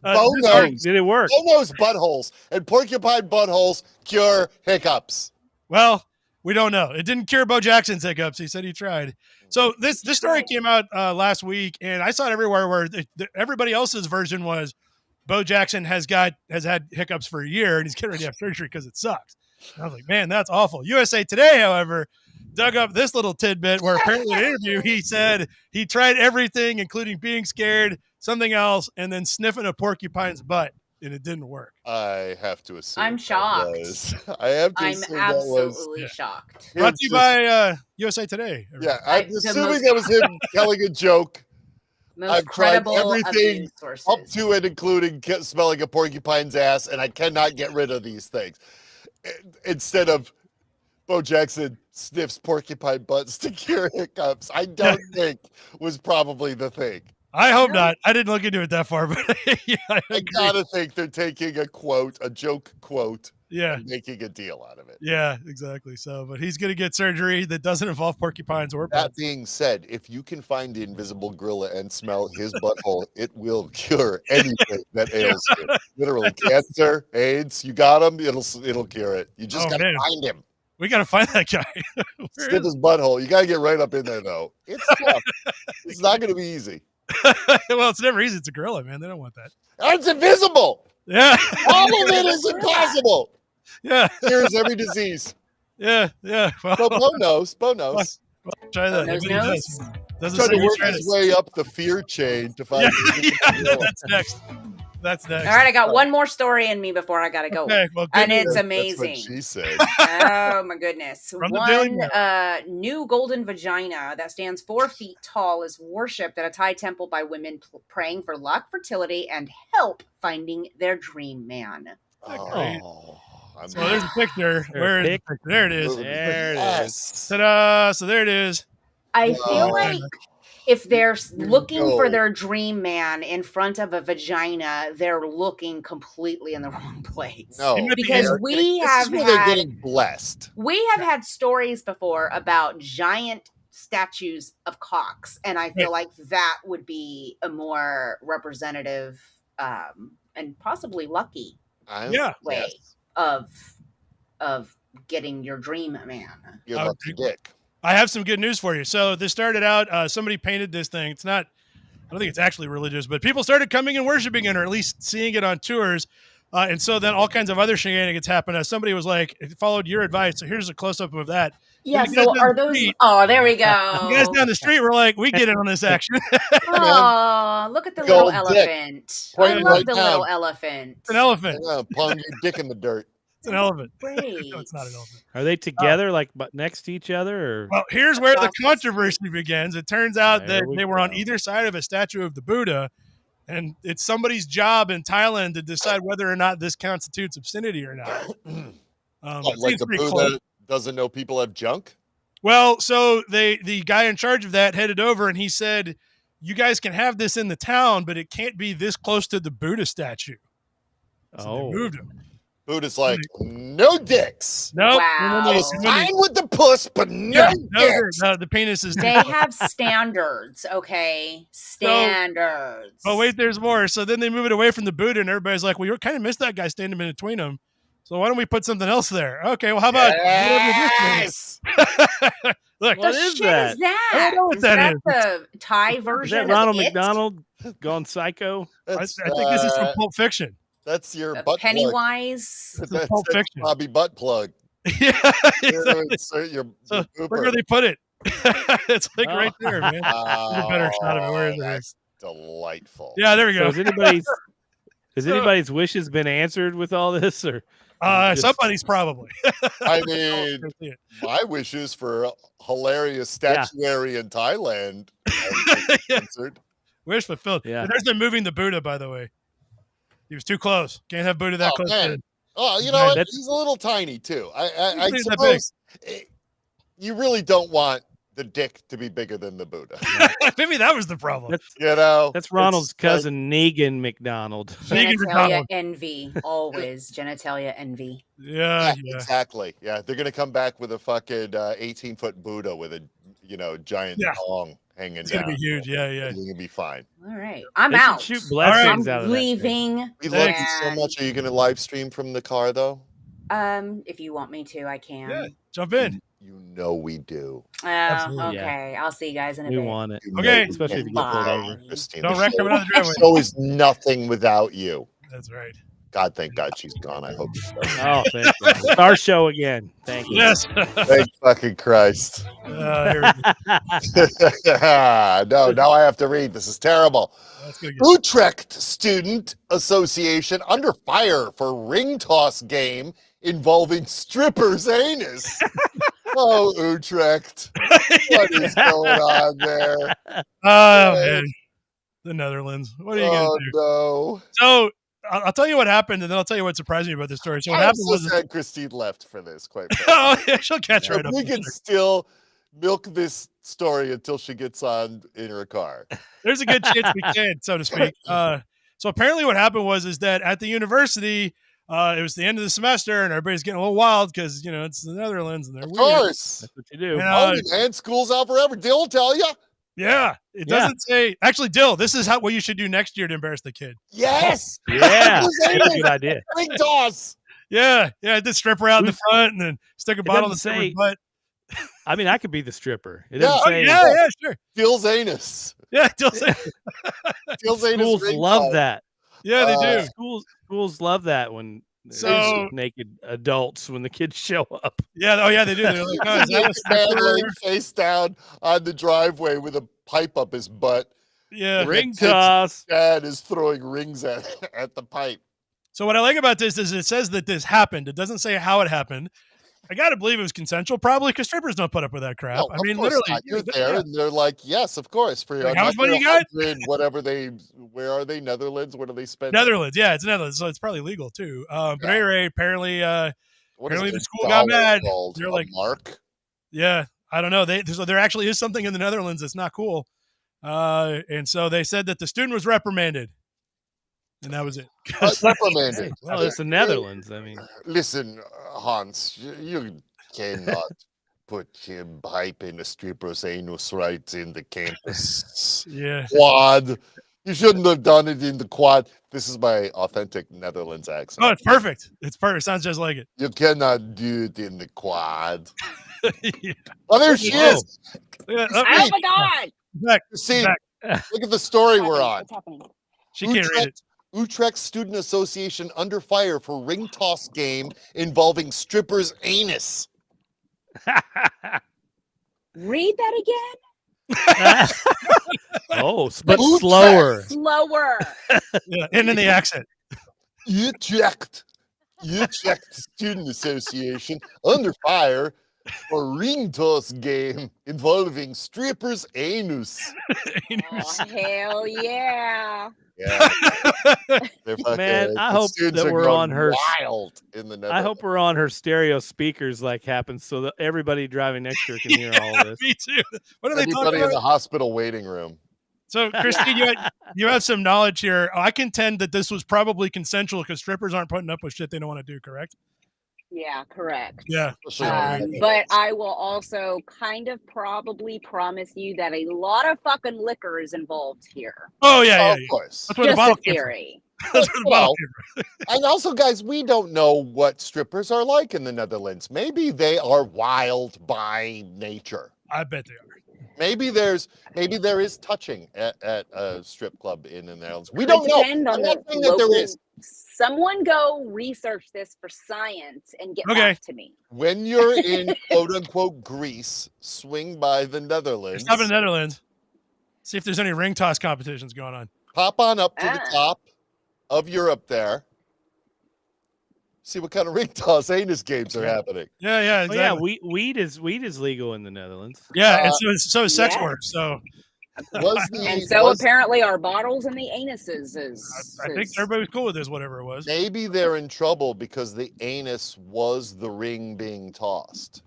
Bo this Oh, knows. did it work? Bo knows buttholes, and porcupine buttholes cure hiccups. well, we don't know. It didn't cure Bo Jackson's hiccups. He said he tried. So this story came out last week, and I saw it everywhere where everybody else's version was Bo Jackson has had hiccups for a year, and he's getting ready to have surgery because it sucks. And I was like, man, that's awful. USA Today, however, dug up this little tidbit where apparently in an interview he said he tried everything, including being scared, something else, and then sniffing a porcupine's butt, and it didn't work. I have to assume. I'm that shocked. was- I have to I'm assume that was. absolutely shocked. him Brought to you just- by USA Today. Yeah, I'm The assuming most- that was him telling a joke. most I've tried credible of everything news sources. up to and including smelling a porcupine's ass, and I cannot get rid of these things. Instead of Bo Jackson sniffs porcupine butts to cure hiccups, I don't think was probably the thing. I hope not. I didn't look into it that far, but yeah, I I agree. gotta think they're taking a quote, a joke quote, Yeah, and making a deal out of it. yeah, exactly. So, but he's gonna get surgery that doesn't involve porcupines or That butts. being said, if you can find the invisible gorilla and smell his butthole, it will cure anything that ails you. Literally, cancer, AIDS, you got him, it'll cure it. You just Oh, gotta man. find him. We gotta find that guy. Where Sniff is his butthole. You gotta get right up in there though. It's tough. It's not gonna be easy. well, it's never easy. It's a gorilla, man. They don't want that. And it's invisible. Yeah, All of it is impossible. yeah, Cures every disease. yeah, yeah. Well, So Bo knows. Bo knows. try that. Knows, Maybe he knows. does. Doesn't Trying say to who work tried his it. way up the fear chain to find. Yeah, yeah, that's next. That's next. All right, I got one more story in me before I gotta go. Okay, well, good And news. it's That's amazing. what she said. Oh my goodness. From the Daily One Mail. new golden vagina that stands 4 feet tall is worshipped at a Thai temple by women praying for luck, fertility, and help finding their dream man. Oh, I'm So there's a picture. There, Where is the pic. picture? There it is. There it is. yes. Ta-da! So there it is. I Oh. feel like if they're looking for go. their dream man in front of a vagina, they're looking completely in the wrong place. No, It might be Because Eric. we this have is where they're had getting blessed. we have had stories before about giant statues of cocks, and I feel like that would be a more representative and possibly lucky Yeah. way Yes. of getting your dream man. Your I would lucky agree. dick. I have some good news for you. So this started out, somebody painted this thing. It's not, I don't think it's actually religious, but people started coming and worshiping it, or at least seeing it on tours. And so then all kinds of other shenanigans happened. Somebody was like, it followed your advice. So here's a close up of that. Yeah, you guys so down are the those street- oh there we You guys go. down the street were like, we get in on this action. Oh, look at the Big little old dick. elephant. I Pointing love right the down. little elephant. It's an elephant. I'm gonna plunge your dick in the dirt. It's an elephant. Great. No, it's not an elephant. Are they together, like but next to each other, or Well, here's where the Awesome. controversy begins. It turns out There that we they were on go. either side of a statue of the Buddha, and it's somebody's job in Thailand to decide whether or not this constitutes obscenity or not. It Like seems the pretty Buddha close. doesn't know people have junk. Well, so the guy in charge of that headed over and he said, "You guys can have this in the town, but it can't be this close to the Buddha statue." So oh, they moved him. Buddha's like, no dicks. Nope. Wow. I was Oh. fine with the puss, but no Yeah, dicks. no, the penis is. They have standards, okay? Standards. Oh, wait, there's more. So then they move it away from the Buddha, and everybody's like, well, you kind of missed that guy standing in between them. So why don't we put something else there? Okay, well, how about Yes. look? What the is shit that? is that? I don't know what Is that that is. the Thai is version that Ronald of it? McDonald gone psycho? I That's, think this is from Pulp Fiction. that's your The butt plug. Pennywise? This is That's, Pulp that's Fiction. Bobby butt plug. Yeah, Here, exactly. insert your So pooper. where do they put it? It's like Oh. right there, man. Oh, a better shot of it. Where is it? that's delightful. Yeah, there we So go. has anybody's wishes been answered with all this, or just- Somebody's probably. I mean, my wishes for hilarious statuary in Thailand. Yeah. Answered. Wish fulfilled. Yeah. There's them moving the Buddha, by the way. He was too close. Can't have Buddha that Oh, close. man. to- Oh, you Man, know what? that's- He's a little tiny too. I He's not that big. suppose you really don't want the dick to be bigger than the Buddha. Maybe that was the problem. You know, that's Ronald's It's like- cousin Negan McDonald. Negan Genitalia McDonald. envy. Always genitalia envy. Yeah, Yeah, exactly. Yeah, they're gonna come back with a fucking 18-foot Buddha with a giant Yeah. thong hanging It's down. gonna be huge. Yeah, yeah. You're gonna be fine. All right. I'm They should out. shoot I'm blessings out of that thing. leaving. We love you so and, much. Are you gonna live stream from the car though? If you want me to, I can. Yeah. Jump in. You know we do. Oh, Absolutely. okay. I'll see you guys in a We bit. want it. You Okay. know we Especially if you do. get pulled Bye. over. Christine, Don't the wreck show- them out of the driveway. show is nothing without you. That's right. God, thank God she's gone. I hope she's gone. Oh, thank you. Our show again. Thank you. Yes. Thank fucking Christ. Here we go. No, now I have to read. This is terrible. That's gonna get- Utrecht Student Association under fire for ring toss game involving strippers' anus. Oh, Utrecht. What is going on there? Oh man. The Netherlands. What are you going to do? No. So I'll tell you what happened, and then I'll tell you what surprised me about this story. So what I'm happened so was, sad Christine left for this, quite frankly. oh yeah, she'll catch right up. We can still milk this story until she gets on in her car. There's a good chance we can, so to speak. So apparently what happened is that at the university, it was the end of the semester, and everybody's getting a little wild because, it's the Netherlands, and they're Of weird. course. That's what you do. And, Oh, man, school's out forever. Dill tell you. yeah, it doesn't say. Actually, Dill, this is what you should do next year to embarrass the kid. Yes. Yeah, that's a good idea. Ring toss. Yeah, just strip her out in the front and then stick a bottle in the doesn't stripper's say- butt. I mean, I could be the stripper. It Yeah. doesn't Oh, say. yeah, sure. Dill's anus. Yeah, Dill's Dill's anus. Schools ring love toss. that. yeah, they do. Schools love that when there's So- naked adults when the kids show up. Yeah, oh yeah, they do. They're like, oh, is that a Man stripper? laying face down on the driveway with a pipe up his butt. Yeah. Ring Kid's toss. Dad is throwing rings at the pipe. So what I like about this is it says that this happened. It doesn't say how it happened. I got to believe it was consensual, probably, because strippers don't put up with that crap. No, I of mean, course literally, not. You're there, and they're like, "Yes, of course." For Like, how much money you got? Whatever where are they? Netherlands. What do they spend? Netherlands, yeah, it's Netherlands, so it's probably legal too. But Yeah. anyway, apparently, What is apparently the the school got dollar mad. called? They're A like- mark. yeah, I don't know. So there actually is something in the Netherlands that's not cool, and so they said that the student was reprimanded, and that was it. Reprimanded. Well, it's the Netherlands. I mean, Listen, Hans, you cannot put a pipe in a stripper's anus right in the campus Yeah, quad. You shouldn't have done it in the quad. This is my authentic Netherlands accent. oh, it's perfect. It's perfect. Sounds just like it. You cannot do it in the quad. Yeah. Oh, there she Whoa. is. Yeah, Oh my God! back. See, Back. look at the story we're on. What's happening? She can't read it. Utrecht Student Association under fire for ring toss game involving strippers' anus. Read that again. oh, but Utrecht. slower. Slower. Yeah, and in the accent. Utrecht Student Association under fire for ring toss game involving strippers' anus. Oh, hell yeah. Yeah, they're fucking, Man, I the hope students that are we're going on her- wild in the Netherlands. I hope we're on her stereo speakers like happens so that everybody driving next to her can hear all of this. Me too. What are they talking Everybody in about? the hospital waiting room. So, Christine, you have some knowledge here. I contend that this was probably consensual because strippers aren't putting up with shit they don't want to do, correct? Yeah, correct. Yeah. Especially in the Netherlands. But I will also kind of probably promise you that a lot of fucking liquor is involved here. Oh, yeah. Of course. That's where the Just bottle a came from. theory. That's where the bottle came from. And also, guys, we don't know what strippers are like in the Netherlands. Maybe they are wild by nature. I bet they are. Maybe there is touching at a strip club in the Netherlands. We Could don't know. depend on I'm the not saying that there local- is. Someone go research this for science and get Okay. back to me. When you're in quote unquote Greece, swing by the Netherlands. Stop in the Netherlands. See if there's any ring toss competitions going on. Pop on up to the Ah. top of Europe there. See what kind of ring toss anus games are happening. Yeah, yeah, Oh, exactly. yeah, weed is legal in the Netherlands. Yeah, and so is sex Yes. work. So Was the, And so was- apparently our bottles and the anuses is. I think everybody was cool with this, whatever it was. maybe they're in trouble because the anus was the ring being tossed.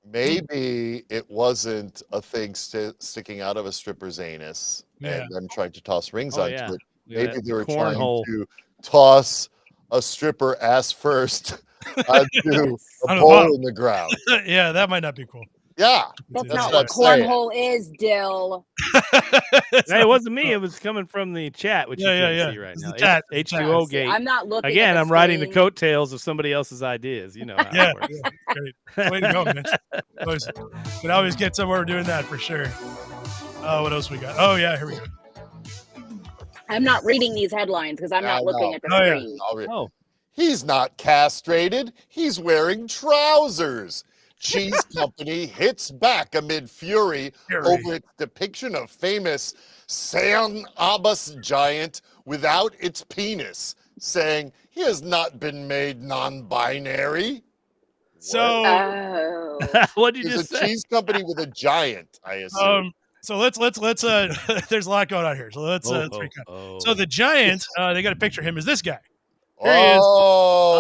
Maybe it wasn't a thing sticking out of a stripper's anus Yeah. and them trying to toss rings Oh, onto yeah. it. Look at Maybe that they were cornhole. trying to toss a stripper ass first onto On a the pole bottom. in the ground. Yeah, that might not be cool. Yeah. That's That's not what what I'm saying. cornhole is, Dill. Hey, it wasn't me. It was coming from the chat, which Yeah, you yeah, can't yeah. see right It's now. the chat. H2O See, gate. I'm not looking. Again, at I'm riding the screen. coattails of somebody else's ideas. You know how Yeah, it works. great. Way to go, man. Could always get somewhere doing that for sure. Oh, what else we got? Oh, yeah, here we go. I'm not reading these headlines because I'm I not looking know. at the Oh, yeah. screen. Oh, He's not castrated. He's wearing trousers. Cheese Company hits back amid fury over its depiction of famous San Abbas giant without its penis, saying he has not been made non-binary. So, Oh. what did you He's just a say? cheese company with a giant, I assume. So let's there's a lot going on here. So let's recap. So the Giants, they got a picture of him as this guy. Here he is.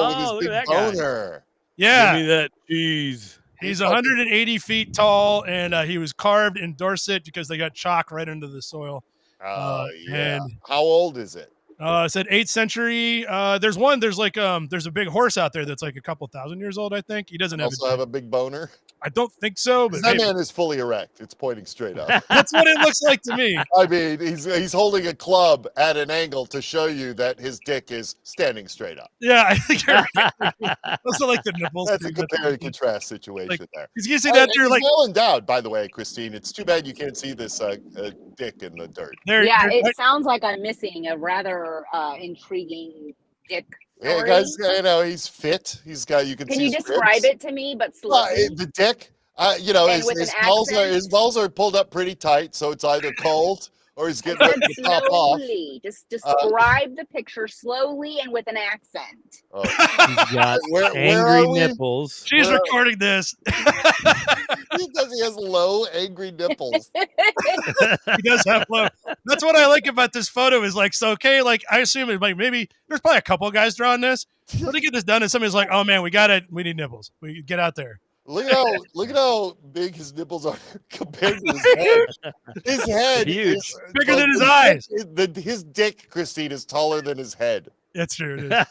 With his look big at that guy. boner. Yeah. Give me that cheese. He's 180 feet tall, and he was carved in Dorset because they got chalk right into the soil. Yeah. How old is it? It said 8th century. There's a big horse out there that's like a couple thousand years old, I think. He doesn't also have a big boner. I don't think so, but that man is fully erect. It's pointing straight up. That's what it looks like to me. I mean, he's holding a club at an angle to show you that his dick is standing straight up. Yeah, I think you're right. Also like the nipples. That's a compare and contrast situation there. Because you see that they're like well endowed, by the way, Christine. It's too bad you can't see this dick in the dirt. It sounds like I'm missing a rather intriguing dick. Yeah, guys, he's fit. He's got. You can see. Can you describe it to me, but slowly? The dick. His balls are pulled up pretty tight, so it's either cold or he's getting ready to pop off. Just describe the picture slowly and with an accent. Oh. He's got angry nipples. She's recording this. He has low, angry nipples. He does have low. That's what I like about this photo is like, so, okay, like, I assume it's like maybe there's probably a couple of guys drawing this. Let me get this done. And somebody's like, oh, man, we need nipples. We get out there. Look at how big his nipples are compared to his head. His head is bigger than his eyes. His dick, Christine, is taller than his head. That's true. It is.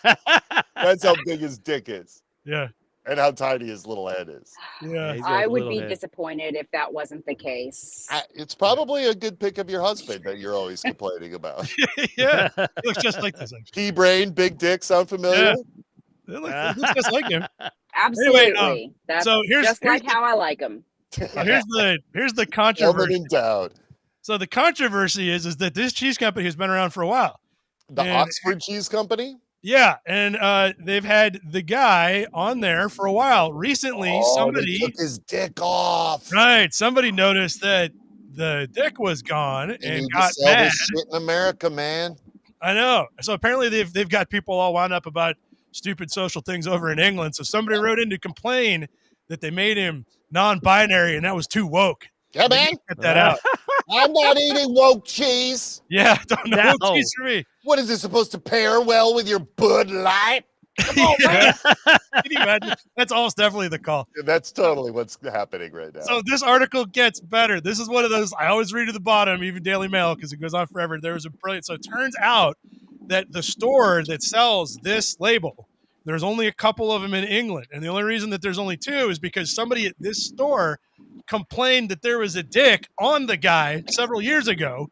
That's how big his dick is. Yeah. And how tiny his little head is. Yeah. I would be disappointed if that wasn't the case. It's probably a good pick of your husband that you're always complaining about. Yeah. He looks just like this. Pea-brain, big dick, sound familiar? Yeah. It looks just like him. Absolutely. Anyway, that's just like how I like them. Here's the controversy. So the controversy is that this cheese company has been around for a while. The Oxford Cheese Company? Yeah, and they've had the guy on there for a while. Recently, somebody took his dick off. Right, somebody noticed that the dick was gone and got sell mad. This shit in America, man. I know. So apparently they've got people all wound up about stupid social things over in England. So somebody wrote in to complain that they made him non-binary and that was too woke. Yeah, man. Get that out. I'm not eating woke cheese. Yeah, don't know woke cheese for me. What is it supposed to pair well with your Bud Light? Come on, man. Can you imagine? That's almost definitely the call. That's totally what's happening right now. So this article gets better. This is one of those I always read to the bottom, even Daily Mail, because it goes on forever. There was a brilliant. So it turns out that the store that sells this label, there's only a couple of them in England. And the only reason that there's only two is because somebody at this store complained that there was a dick on the guy several years ago.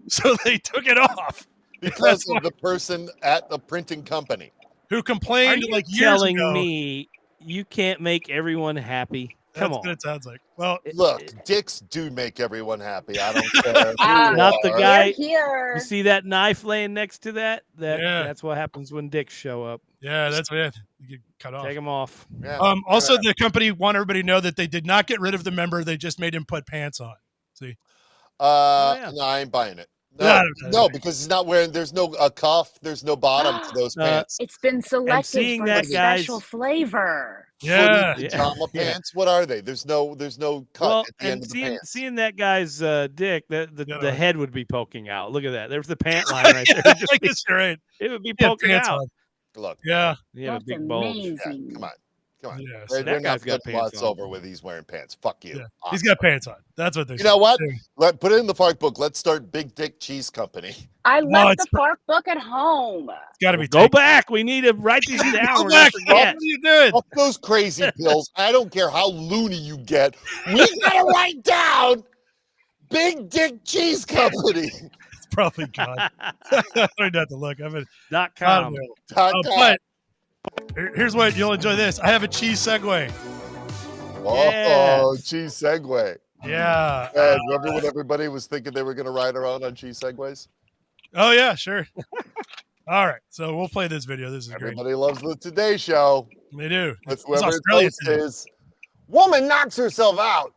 So they took it off. Because of the person at the printing company. Who complained like years telling ago. Me you can't make everyone happy? Come That's on. what it sounds like. Well, look, dicks do make everyone happy. I don't care. Not the guy. Here. You see that knife laying next to that? That's what happens when dicks show up. Yeah, that's what you get cut off. Take them off. Yeah. Also, the company want everybody to know that they did not get rid of the member. They just made him put pants on. See? No, I ain't buying it. No, because he's not wearing. There's no cuff. There's no bottom to those pants. It's been selected for a special flavor. Yeah, pajama pants. What are they? There's no cut at the end of the pants. Seeing that guy's dick, the head would be poking out. Look at that. There's the pant line right there. Right. It would be poking out. On. Look. Yeah. That's big bulge. amazing. Yeah, come on. Yeah, so that guy's got pants on. over with he's wearing pants. Fuck you. Yeah. He's got pants on. That's what they You know what? Put it in the Fark book. Let's start Big Dick Cheese Company. I left the Fark book at home. It's got to be. Go back. We need to write these down. Go back. What are you doing? Fuck those crazy pills. I don't care how loony you get. We gotta write down Big Dick Cheese Company. It's probably gone. I don't have to look. .com. But here's what you'll enjoy. This. I have a cheese segue. Oh, cheese segue. Yeah. Remember when everybody was thinking they were going to ride around on cheese segways? Oh, yeah, sure. All right. So we'll play this video. This is Everybody great. loves the Today Show. They do. With whoever is. Woman knocks herself out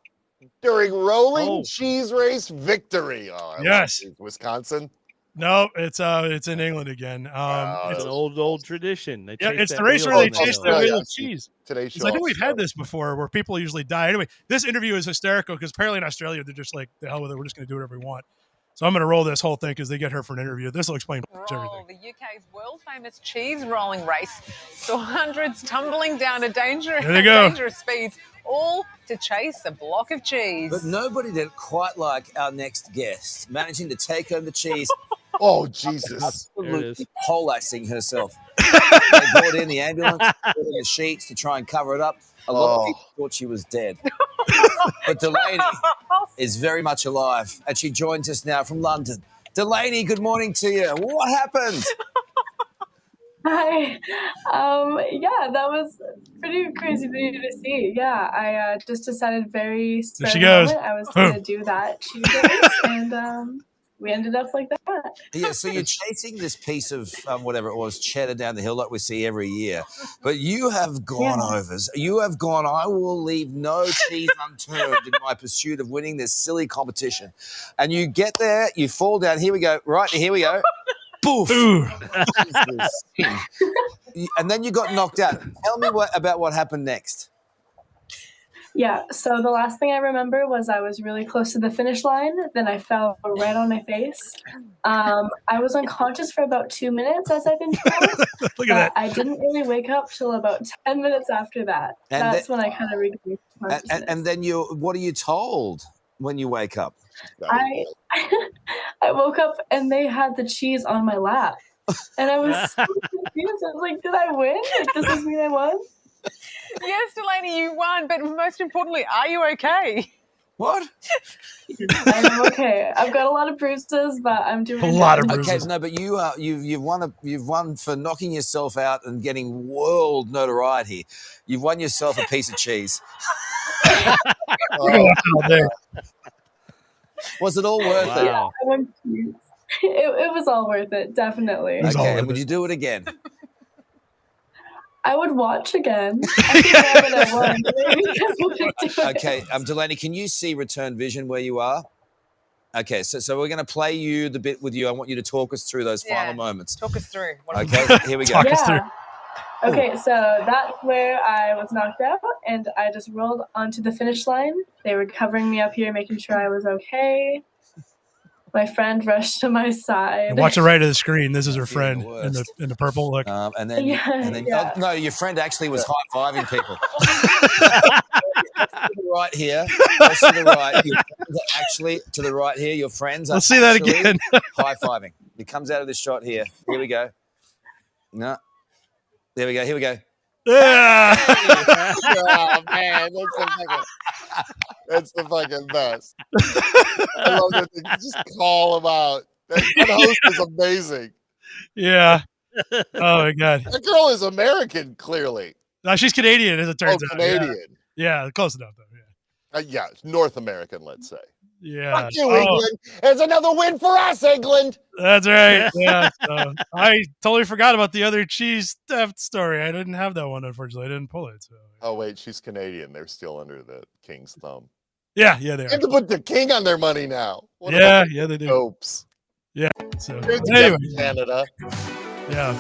during rolling cheese race victory. Oh, yes. Wisconsin. No, it's in England again. It's an old tradition. They chase it's that the race wheel where they down the chase hill. the wheel Yeah, of cheese. Today's show. I think we've had this before where people usually die. Anyway, this interview is hysterical because apparently in Australia they're just like, the hell with it, we're just going to do whatever we want. So I'm going to roll this whole thing because they get her for an interview. This will explain everything. The UK's world-famous cheese rolling race saw hundreds tumbling down a dangerous speeds, all to chase a block of cheese. But nobody did it quite like our next guest, managing to take home the cheese. Oh, Jesus. Absolutely poleaxing herself. They brought in the ambulance, put in the sheets to try and cover it up. A lot of people thought she was dead. But Delaney is very much alive, and she joins us now from London. Delaney, good morning to you. What happened? Hi. Yeah, that was pretty crazy for you to see. Yeah, I just decided very There she spur goes. moment I was going to do that cheese race, and we ended up like that. Yeah, so you're chasing this piece of whatever it was, cheddar down the hill like we see every year. But you have gone overs. You have gone, I will leave no cheese unturned in my pursuit of winning this silly competition. And you get there, you fall down. Here we go. Right, here we go. Boof. And then you got knocked out. Tell me about what happened next. Yeah, so the last thing I remember was I was really close to the finish line. Then I fell right on my face. I was unconscious for about 2 minutes, as I've been told. Look at that. I didn't really wake up till about 10 minutes after that. And That's when I kind of regained consciousness. And then what are you told when you wake up? I woke up and they had the cheese on my lap. And I was so confused. I was like, did I win? Like, does this mean I won? Yes, Delaney, you won, but most importantly, are you okay? What? I'm okay. I've got a lot of bruises, but I'm doing A lot of bruises. Okay, no, but you've won for knocking yourself out and getting world notoriety. You've won yourself a piece of cheese. Was it all worth it? Yeah, it was all worth it, definitely. Okay, and would you do it again? I would watch again. I think that I won. Okay, Delaney, can you see return vision where you are? Okay, so we're going to play you the bit with you. I want you to talk us through those final moments. Talk us through. Okay, here we go. Talk us through. Okay, so that's where I was knocked out, and I just rolled onto the finish line. They were covering me up here, making sure I was okay. My friend rushed to my side. And watch the right of the screen. This is her friend in the purple. Look. And then oh, no, your friend actually was high-fiving people. To the right here. Just to the right. Actually, to the right here, your friends are Let's see that again. high-fiving. It comes out of this shot here. Here we go. No. There we go. Here we go. Yeah. Oh, man, that's the fucking best. I love that. Just call him out. That host is amazing. Yeah. Oh my God. That girl is American, clearly. No, she's Canadian, as it turns out. Canadian. Yeah, close enough though. Yeah, North American, let's say. Yeah. Fuck you, England. There's another win for us, England. That's right. Yeah. So I totally forgot about the other cheese theft story. I didn't have that one, unfortunately. I didn't pull it. So. Oh, wait, she's Canadian. They're still under the king's thumb. Yeah, they They are. have to put the king on their money now. What Yeah, they do. Dopes. Yeah. So It's anyway. Canada. Yeah.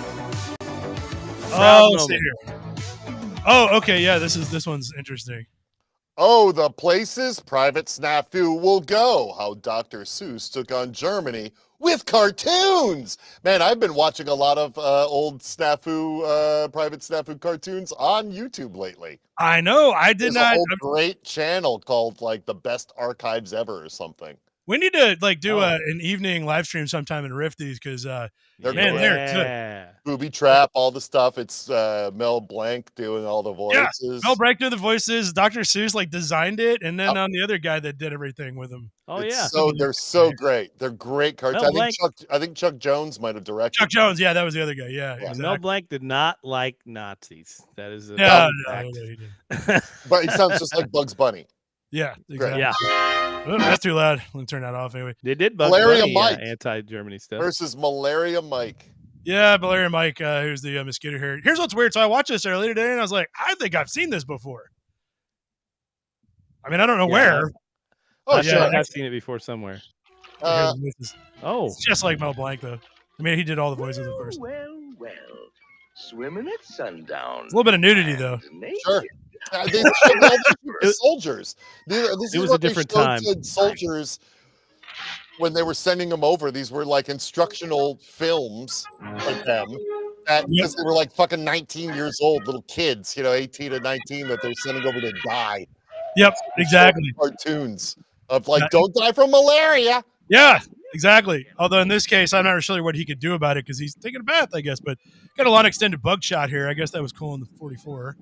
Oh, let's see here. Oh, okay. Yeah, this one's interesting. Oh, the places private snafu will go. How Dr. Seuss took on Germany with cartoons. Man, I've been watching a lot of old snafu, private snafu cartoons on YouTube lately. I know. I did There's not. a whole great channel called like the best archives ever or something. We need to do an evening live stream sometime in Rifties because They're man, great. they're good. Booby Trap, all the stuff. It's Mel Blanc doing all the voices. Yeah, Mel Blanc doing the voices. Dr. Seuss designed it, and then on the other guy that did everything with him. Oh It's yeah. So they're so great. They're great cartoons. Mel Blanc. I think Chuck Jones might have directed. Chuck Jones, yeah, that was the other guy. Yeah, Mel exactly. Blanc did not like Nazis. That is a No, fact. he didn't. But he sounds just like Bugs Bunny. Yeah, exactly. Yeah. Oh, that's too loud. Let me turn that off anyway. They did Bugs Malaria Bunny, Mike. anti-Germany stuff. Versus Malaria Mike. Yeah, Malaria Mike, who's the mosquito here. Here's what's weird. So I watched this earlier today, and I was like, I think I've seen this before. I mean, I don't know where. Oh, I'm sure. sure I've seen it before somewhere. Oh, It's just like Mel Blanc, though. I mean, he did all the voices, of course. Well, swimming at sundown. It's a little bit of nudity, though. Sure. They showed all the soldiers. This it is was what a different they showed time. to soldiers when they were sending them over. These were like instructional films for them. Because they were like fucking 19 years old, little kids, 18 to 19, that they're sending over to die. Yep, exactly. Cartoons of like, don't die from malaria. Yeah, exactly. Although in this case, I'm not sure what he could do about it because he's taking a bath, I guess. But got a long extended bug shot here. I guess that was cool in the 44.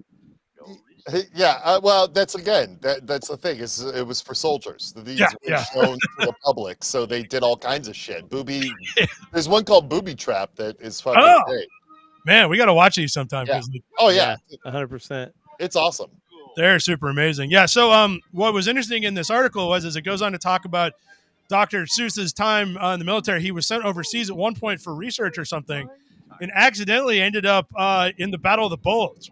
Yeah, well, that's the thing. It was for soldiers. These were shown to the public, so they did all kinds of shit. There's one called Booby Trap that is fucking great. Man, we got to watch these sometime. Yeah. 100%. It's awesome. They're super amazing. Yeah. So, what was interesting in this article was, as it goes on to talk about Dr. Seuss's time in the military, he was sent overseas at one point for research or something, and accidentally ended up in the Battle of the Bulge.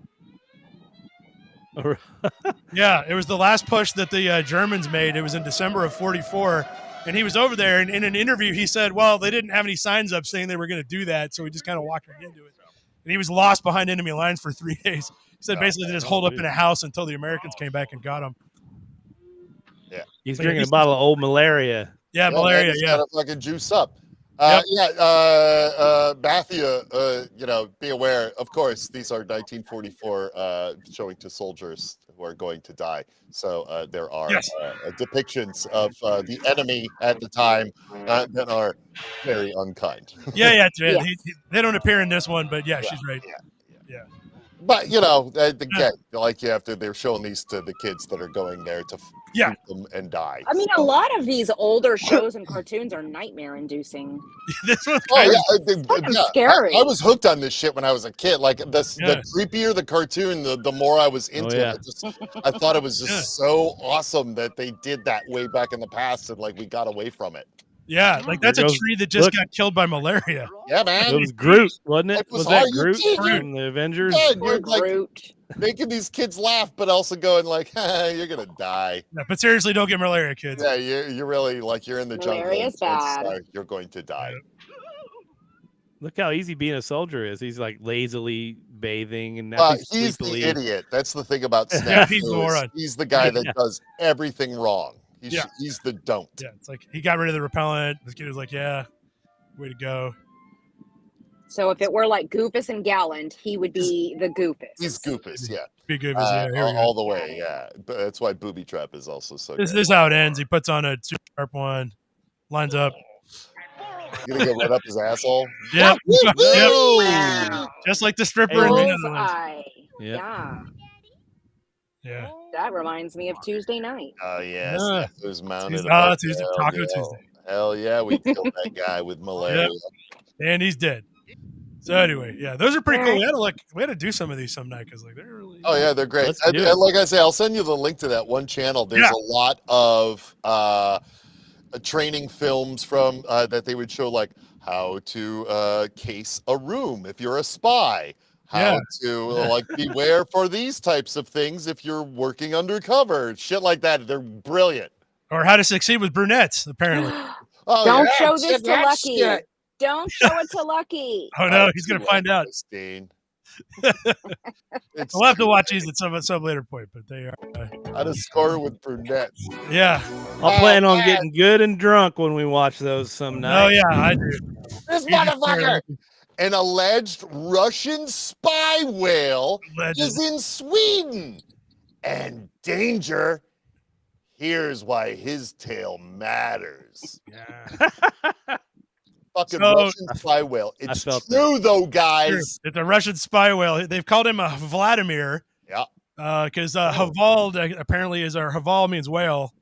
Yeah, it was the last push that the Germans made. It was in December of 44, and he was over there. And in an interview, he said, "Well, they didn't have any signs up saying they were going to do that, so we just kind of walked right into it." And he was lost behind enemy lines for 3 days. He said basically they just holed up in a house until the Americans came back and got him. Yeah, he's drinking a bottle of old malaria. Yeah, malaria. Yeah, gotta fucking juice up. Bathia, be aware. Of course, these are 1944 showing to soldiers who are going to die. So there are depictions of the enemy at the time that are very unkind. Yeah. They don't appear in this one, but she's right. Yeah. But again, they're showing these to the kids that are going there to shoot them and die. I mean, a lot of these older shows and cartoons are nightmare-inducing. This one's scary. I was hooked on this shit when I was a kid. Like the creepier the cartoon, the more I was into it. I thought it was just so awesome that they did that way back in the past, and like we got away from it. Yeah, like that's a tree that just got killed by malaria. Yeah, man. It was Groot, wasn't it? Was that Groot from the Avengers? Yeah, you're like making these kids laugh, but also going like, you're gonna die. No, but seriously, don't get malaria, kids. Yeah, you're really like you're in the jungle. Malaria's bad. You're going to die. Look how easy being a soldier is. He's like lazily bathing and now he's the idiot. That's the thing about Snap. He's the moron. He's the guy that does everything wrong. He's the don't. Yeah, it's like he got rid of the repellent. This kid was like, "Yeah, way to go." So if it were like Goofus and Gallant, he would be the Goofus. He's Goofus, yeah. Be Goofus, all the way, yeah. But that's why Booby Trap is also so. This is how it ends. He puts on a super sharp one, lines up. You're gonna go right up his asshole. Yep. Just like the stripper in Bullseye. Yeah. Yeah. That reminds me of Tuesday night. Oh yes, who's mounted. Tuesday, Taco Tuesday. Hell yeah, we killed that guy with malaria. And he's dead. So anyway, those are pretty cool. We had to do some of these some night because they're really. Oh yeah, they're great. And like I say, I'll send you the link to that one channel. There's a lot of training films from that they would show, like how to case a room if you're a spy. How to like beware for these types of things if you're working undercover, shit like that. They're brilliant. Or how to succeed with brunettes, apparently. Don't show this to Lucky. Shit. Don't show it to Lucky. Oh no, he's gonna find out. We'll have to watch these at some later point, but they are. How to score with brunettes. Yeah, I'll plan on getting good and drunk when we watch those some night. Oh yeah, I do. This motherfucker. An alleged Russian spy whale is in Sweden. And danger. Here's why his tail matters. Yeah. Fucking Russian spy whale. It's true, though, guys. It's a Russian spy whale. They've called him a Vladimir. Yeah. Because Haval apparently is Haval means whale.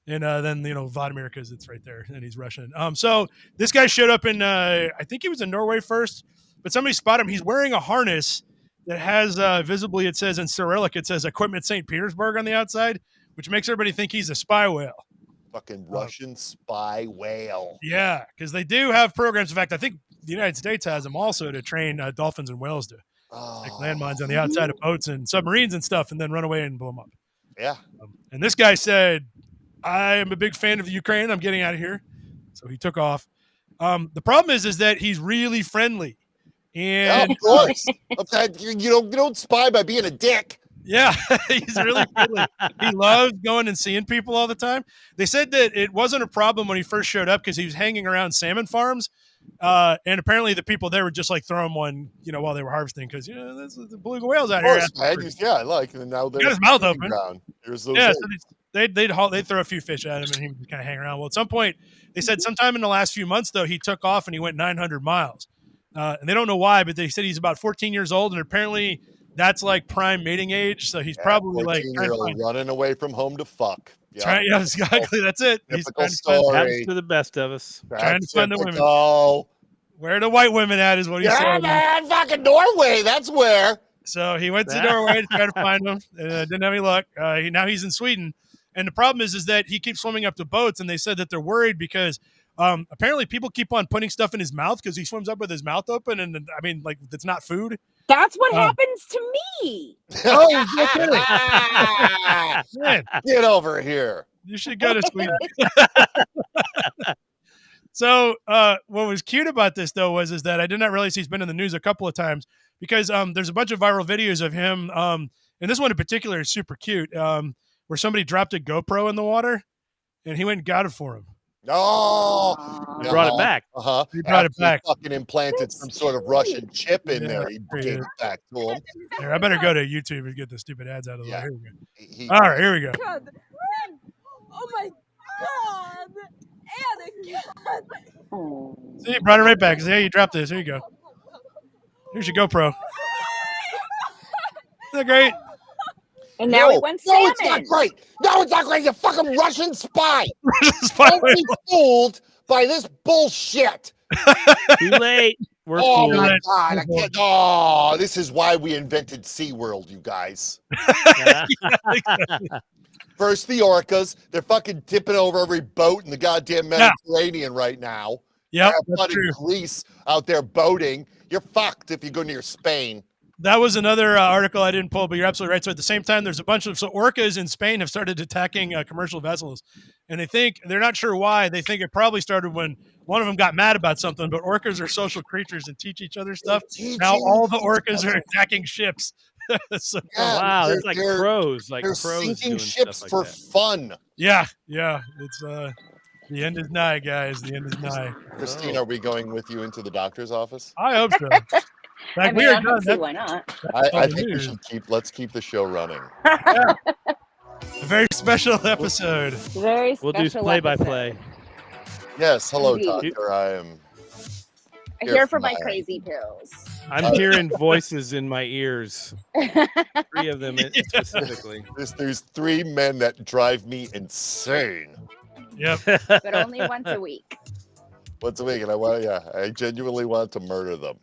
And then, Vladimir, because it's right there, and he's Russian. So this guy showed up in, I think he was in Norway first, but somebody spotted him. He's wearing a harness that has, visibly, it says in Cyrillic, it says Equipment St. Petersburg on the outside, which makes everybody think he's a spy whale. Fucking Russian spy whale. Yeah, because they do have programs. In fact, I think the United States has them also to train dolphins and whales to like landmines on the outside of boats and submarines and stuff, and then run away and blow them up. Yeah. And this guy said, I am a big fan of the Ukraine. I'm getting out of here. So he took off. The problem is that he's really friendly. Yeah, And of course. You don't spy by being a dick. yeah, he's really friendly. He loves going and seeing people all the time. They said that it wasn't a problem when he first showed up because he was hanging around salmon farms. And apparently the people there would just like throw him one, while they were harvesting because, there's the beluga whales out here. Man. Yeah, and now they're got his mouth open. Here's those Yeah, so they'd throw a few fish at him and he would kind of hang around. Well, at some point, they said sometime in the last few months, though, he took off and he went 900 miles. And they don't know why, but they said he's about 14 years old, and apparently that's like prime mating age. So he's probably like running away from home to fuck. Yeah, exactly. That's it. Typical story. Happens to the best of us. Trying to find the women. Where the white women at is what he said. Man, fucking Norway. That's where. So he went to Norway to try to find them. Didn't have any luck. Now he's in Sweden. And the problem is that he keeps swimming up to boats, and they said that they're worried because apparently people keep on putting stuff in his mouth because he swims up with his mouth open, and I mean, like, it's not food. That's what happens to me. Oh, man. Get over here. You should go to Sweden. So what was cute about this, though, is that I did not realize he's been in the news a couple of times because there's a bunch of viral videos of him. And this one in particular is super cute, where somebody dropped a GoPro in the water, and he went and got it for him. Oh, he brought it back. He brought it back. Fucking implanted some sort of Russian chip in there. He gave it back to him. Here, I better go to YouTube and get the stupid ads out of the way. Here we go. All right, here we go. God. Oh my God, Anakin! See, he brought it right back. Hey, you dropped this. Here you go. Here's your GoPro. Isn't that great? And now it went salmon. No, it's not great. No, it's not great. You're a fucking Russian spy. Don't be fooled by this bullshit. Too late. We're oh, fooled. my God. I can't. Oh, this is why we invented SeaWorld, you guys. First, the orcas. They're fucking tipping over every boat in the goddamn Mediterranean right now. Yeah, that's true. Greece out there boating. You're fucked if you go near Spain. That was another article I didn't pull, but you're absolutely right. So at the same time, there's a bunch of orcas in Spain have started attacking commercial vessels, and they're not sure why. They think it probably started when one of them got mad about something. But orcas are social creatures and teach each other stuff. Now all the orcas are attacking ships. So, wow, that's like crows. Like they're crows sinking doing ships stuff for like fun. Yeah. It's the end is nigh, guys. The end is nigh. Christine, are we going with you into the doctor's office? I hope so. I mean, I don't see why not. I think we should let's keep the show running. A very special episode. Very special. We'll do play-by-play. Yes, hello, Indeed. doctor. I am here for my crazy pills. I'm hearing voices in my ears. 3 of them specifically. There's 3 men that drive me insane. Yep. But only once a week. Once a week, and I genuinely want to murder them.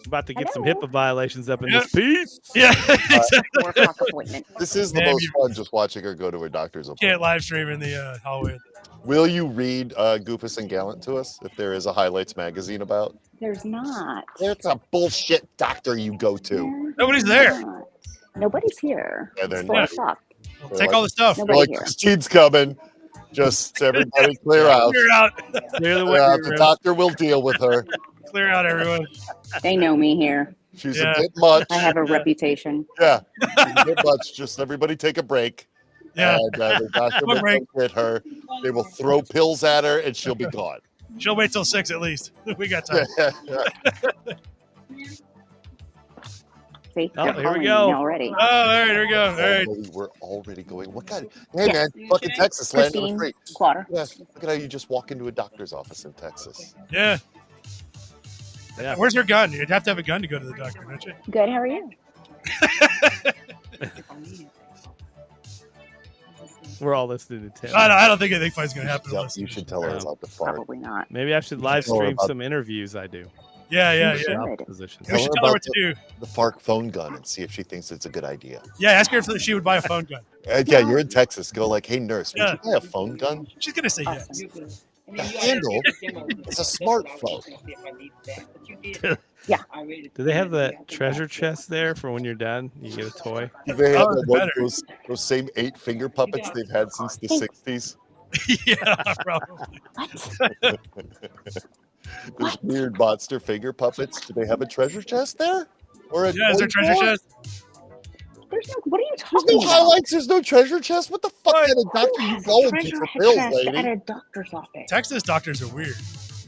About to get some HIPAA violations up in this piece. Yeah. 4 o'clock appointment. This is the most fun just watching her go to her doctor's appointment. Can't live stream in the hallway. Will you read Goofus and Gallant to us if there is a Highlights magazine about? There's not. It's a bullshit doctor you go to. Nobody's there. Nobody's here. Yeah, they're It's 4 o'clock. Take all the stuff. Nobody here. Christine's coming. Just everybody clear out. Clear out. Clear the way. The doctor will deal with her. Clear out, everyone. They know me here. She's a bit much. I have a reputation. Yeah, she's a bit much. Just everybody take a break. Yeah. And the doctor will get her. They will throw pills at her, and she'll be gone. She'll wait till 6 at least. We got time. See, oh, here we go. Already. Oh, all right, here we go. All right. We're already going. What kind of? Hey, man, fucking Texas land on the free. Quarter. Yeah, look at how you just walk into a doctor's office in Texas. Yeah. Where's her gun? You'd have to have a gun to go to the doctor, don't you? Good. How are you? We're all listening to Tim. I don't think anything fun's going to happen. You should tell her about the fart. Probably not. Maybe I should live stream some interviews I do. Yeah. You should. We should tell her what to do. The Fark phone gun and see if she thinks it's a good idea. Yeah, ask her if she would buy a phone gun. Yeah, you're in Texas. Go like, hey, nurse, would you buy a phone gun? She's going to say yes. The handle is a smartphone. Yeah. Do they have that treasure chest there for when you're done? You get a toy. Do they have Oh, those same 8 finger puppets they've had since the 60s? Yeah, probably. Those weird monster finger puppets. Do they have a treasure chest there? Or a Yeah, is there toy treasure drawer? chest? There's no. What are you There's talking no about? highlights. There's no treasure chest. What the fuck kind of doctor Who you has a going to treasure for pills, chest lady? at a doctor's office? Texas doctors are weird.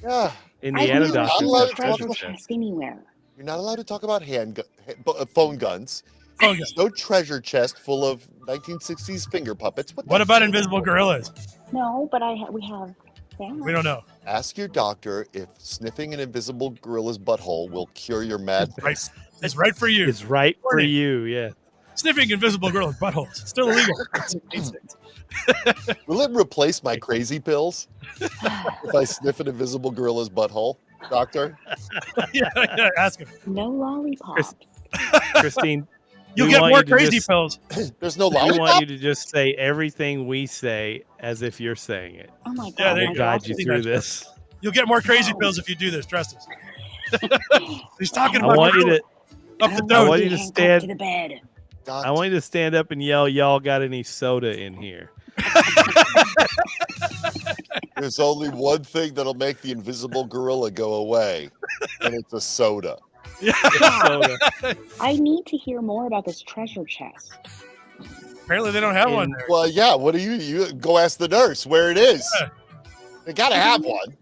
Yeah. Indiana I've never doctors seen allowed have a to treasure treasure chests. chest anywhere. You're not allowed to talk about phone guns. Oh, yeah. There's no treasure chest full of 1960s finger puppets. What about invisible gorillas? No, but we have. That. We don't know. Ask your doctor if sniffing an invisible gorilla's butthole will cure your mad. Right. It's right for you. It's right for Warning. you, yeah. Sniffing invisible gorillas' buttholes. Still illegal. Will it replace my crazy pills if I sniff an invisible gorilla's butthole, doctor? yeah, ask him. No lollipops. Christine, You'll we get want more you to crazy just- pills. There's no We want lollipop. you to just say everything we say as if you're saying it. Oh my god. Yeah, there We'll you guide go. you See through that. this. You'll get more crazy pills if you do this. Trust us. He's talking I about want you to up the I nose. want you to stand to the bed. I want you to stand up and yell, "Y'all got any soda in here?" There's only one thing that'll make the invisible gorilla go away, and it's a soda. Soda. I need to hear more about this treasure chest. Apparently they don't have one there. Well, yeah. What do you go ask the nurse where it is? Yeah. They gotta have one.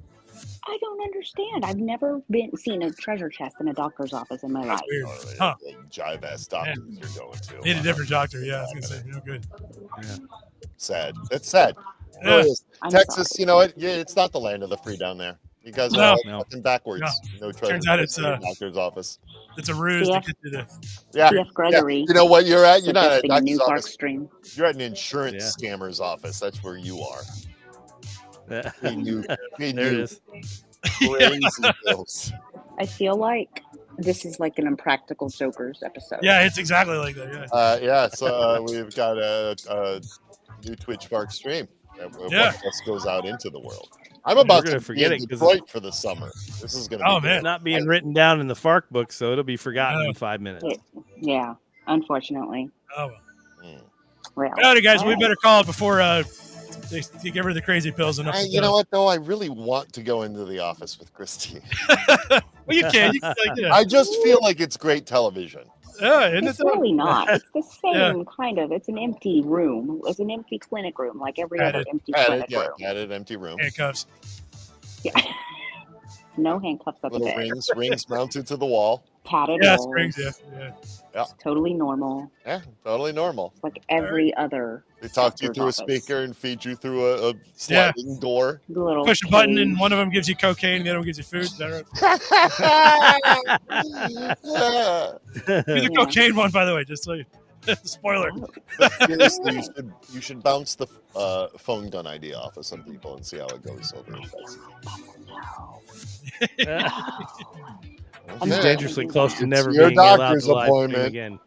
I don't understand. I've never seen a treasure chest in a doctor's office in my That's life. weird. Oh, Huh. Jive ass doctors you're going to. Need a different doctor. Yeah, I was gonna say no good. Sad. It's sad. It Yeah. really is. I'm Texas, sorry. you know what? Yeah, it's not the land of the free down there. You guys are No. all No. fucking backwards. No treasure Turns out chest it's, in your doctor's office. It's a ruse Yeah. to get you to. Yeah. T.F. Gregory. You know what you're at? You're not at a suggesting a new doctor's bark office. stream. You're at an insurance scammer's office. That's where you are. Yeah. They knew. They There it knew is. crazy bills. I feel like this is like an Impractical Jokers episode. Yeah, it's exactly like that. Yeah. Yeah, so we've got a new Twitch Spark stream that Yeah. just goes out into the world. I'm about gonna to forget be it in 'cause Detroit for the summer. This is going to Oh, be man. It's not being written down in the FARC book, so it'll be forgotten in 5 minutes. Yeah, unfortunately. Oh well. Well, All right, guys, we alright. better call it before they give her the crazy pills. Enough. You know what, though? I really want to go into the office with Christine. Well, you can. You can like, I just feel like it's great television. Yeah, isn't It's it? though? really not. It's the Yeah. same kind of. It's an empty room. It's an empty clinic room, like every other Padded. empty Padded, clinic yeah, room. padded, empty room. Handcuffs. Yeah. No handcuffs at the Little bed. rings mounted to the wall. Padded Yeah, walls. springs. Yeah. It's totally normal. Yeah, totally normal. It's like every other. They talk to you doctor's through a office. speaker and feed you through a sliding door. Little Push a button, and cage. one of them gives you cocaine, and the other one gives you food. Is that right? Do the Yeah. cocaine one, by the way, just so you. Spoiler. But seriously, you should bounce the phone gun idea off of some people and see how it goes over. He's Okay. dangerously close to never your being allowed doctor's to live stream appointment. again.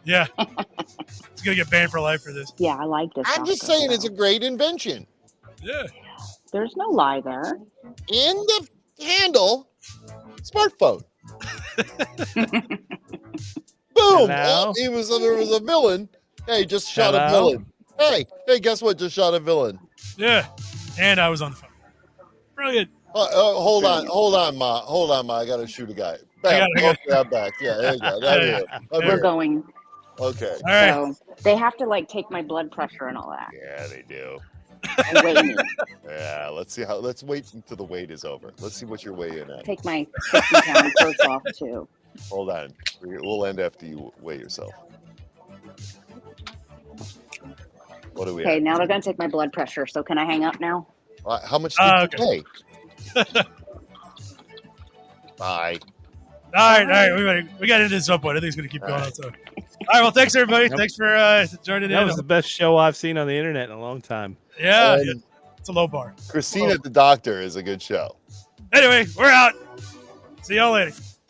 Yeah. He's gonna get banned for life for this. Yeah, I like this. I'm just doctor, saying it's a though. great invention. Yeah. There's no lie there. In the handle, smartphone. Boom! Hello? Oh, there was a villain. Hey, just shot a Hello? villain. Hey, guess what? Just shot a villain. Yeah. And I was on the phone. Brilliant. Hold on, Ma. I gotta shoot a guy. Back. I got- Okay, I'm back. Yeah, there you go. There you go. I'm We're here. going. Okay. All right. So they have to like take my blood pressure and all that. Yeah, they do. And weigh me. Yeah, let's wait until the wait is over. Let's see what you're weighing at. Take my 50-pound purse off too. Hold on. We'll end after you weigh yourself. What do we Okay, have? now they're gonna take my blood pressure. So can I hang up now? How much did Okay. you pay? Bye. All right. We got into this at some point. I think it's gonna keep going on. So, all right. Well, thanks everybody. Yep. Thanks for joining That in. was the best show I've seen on the internet in a long time. Yeah, it's a low bar. Christine at the Doctor is a good show. Anyway, we're out. See y'all later.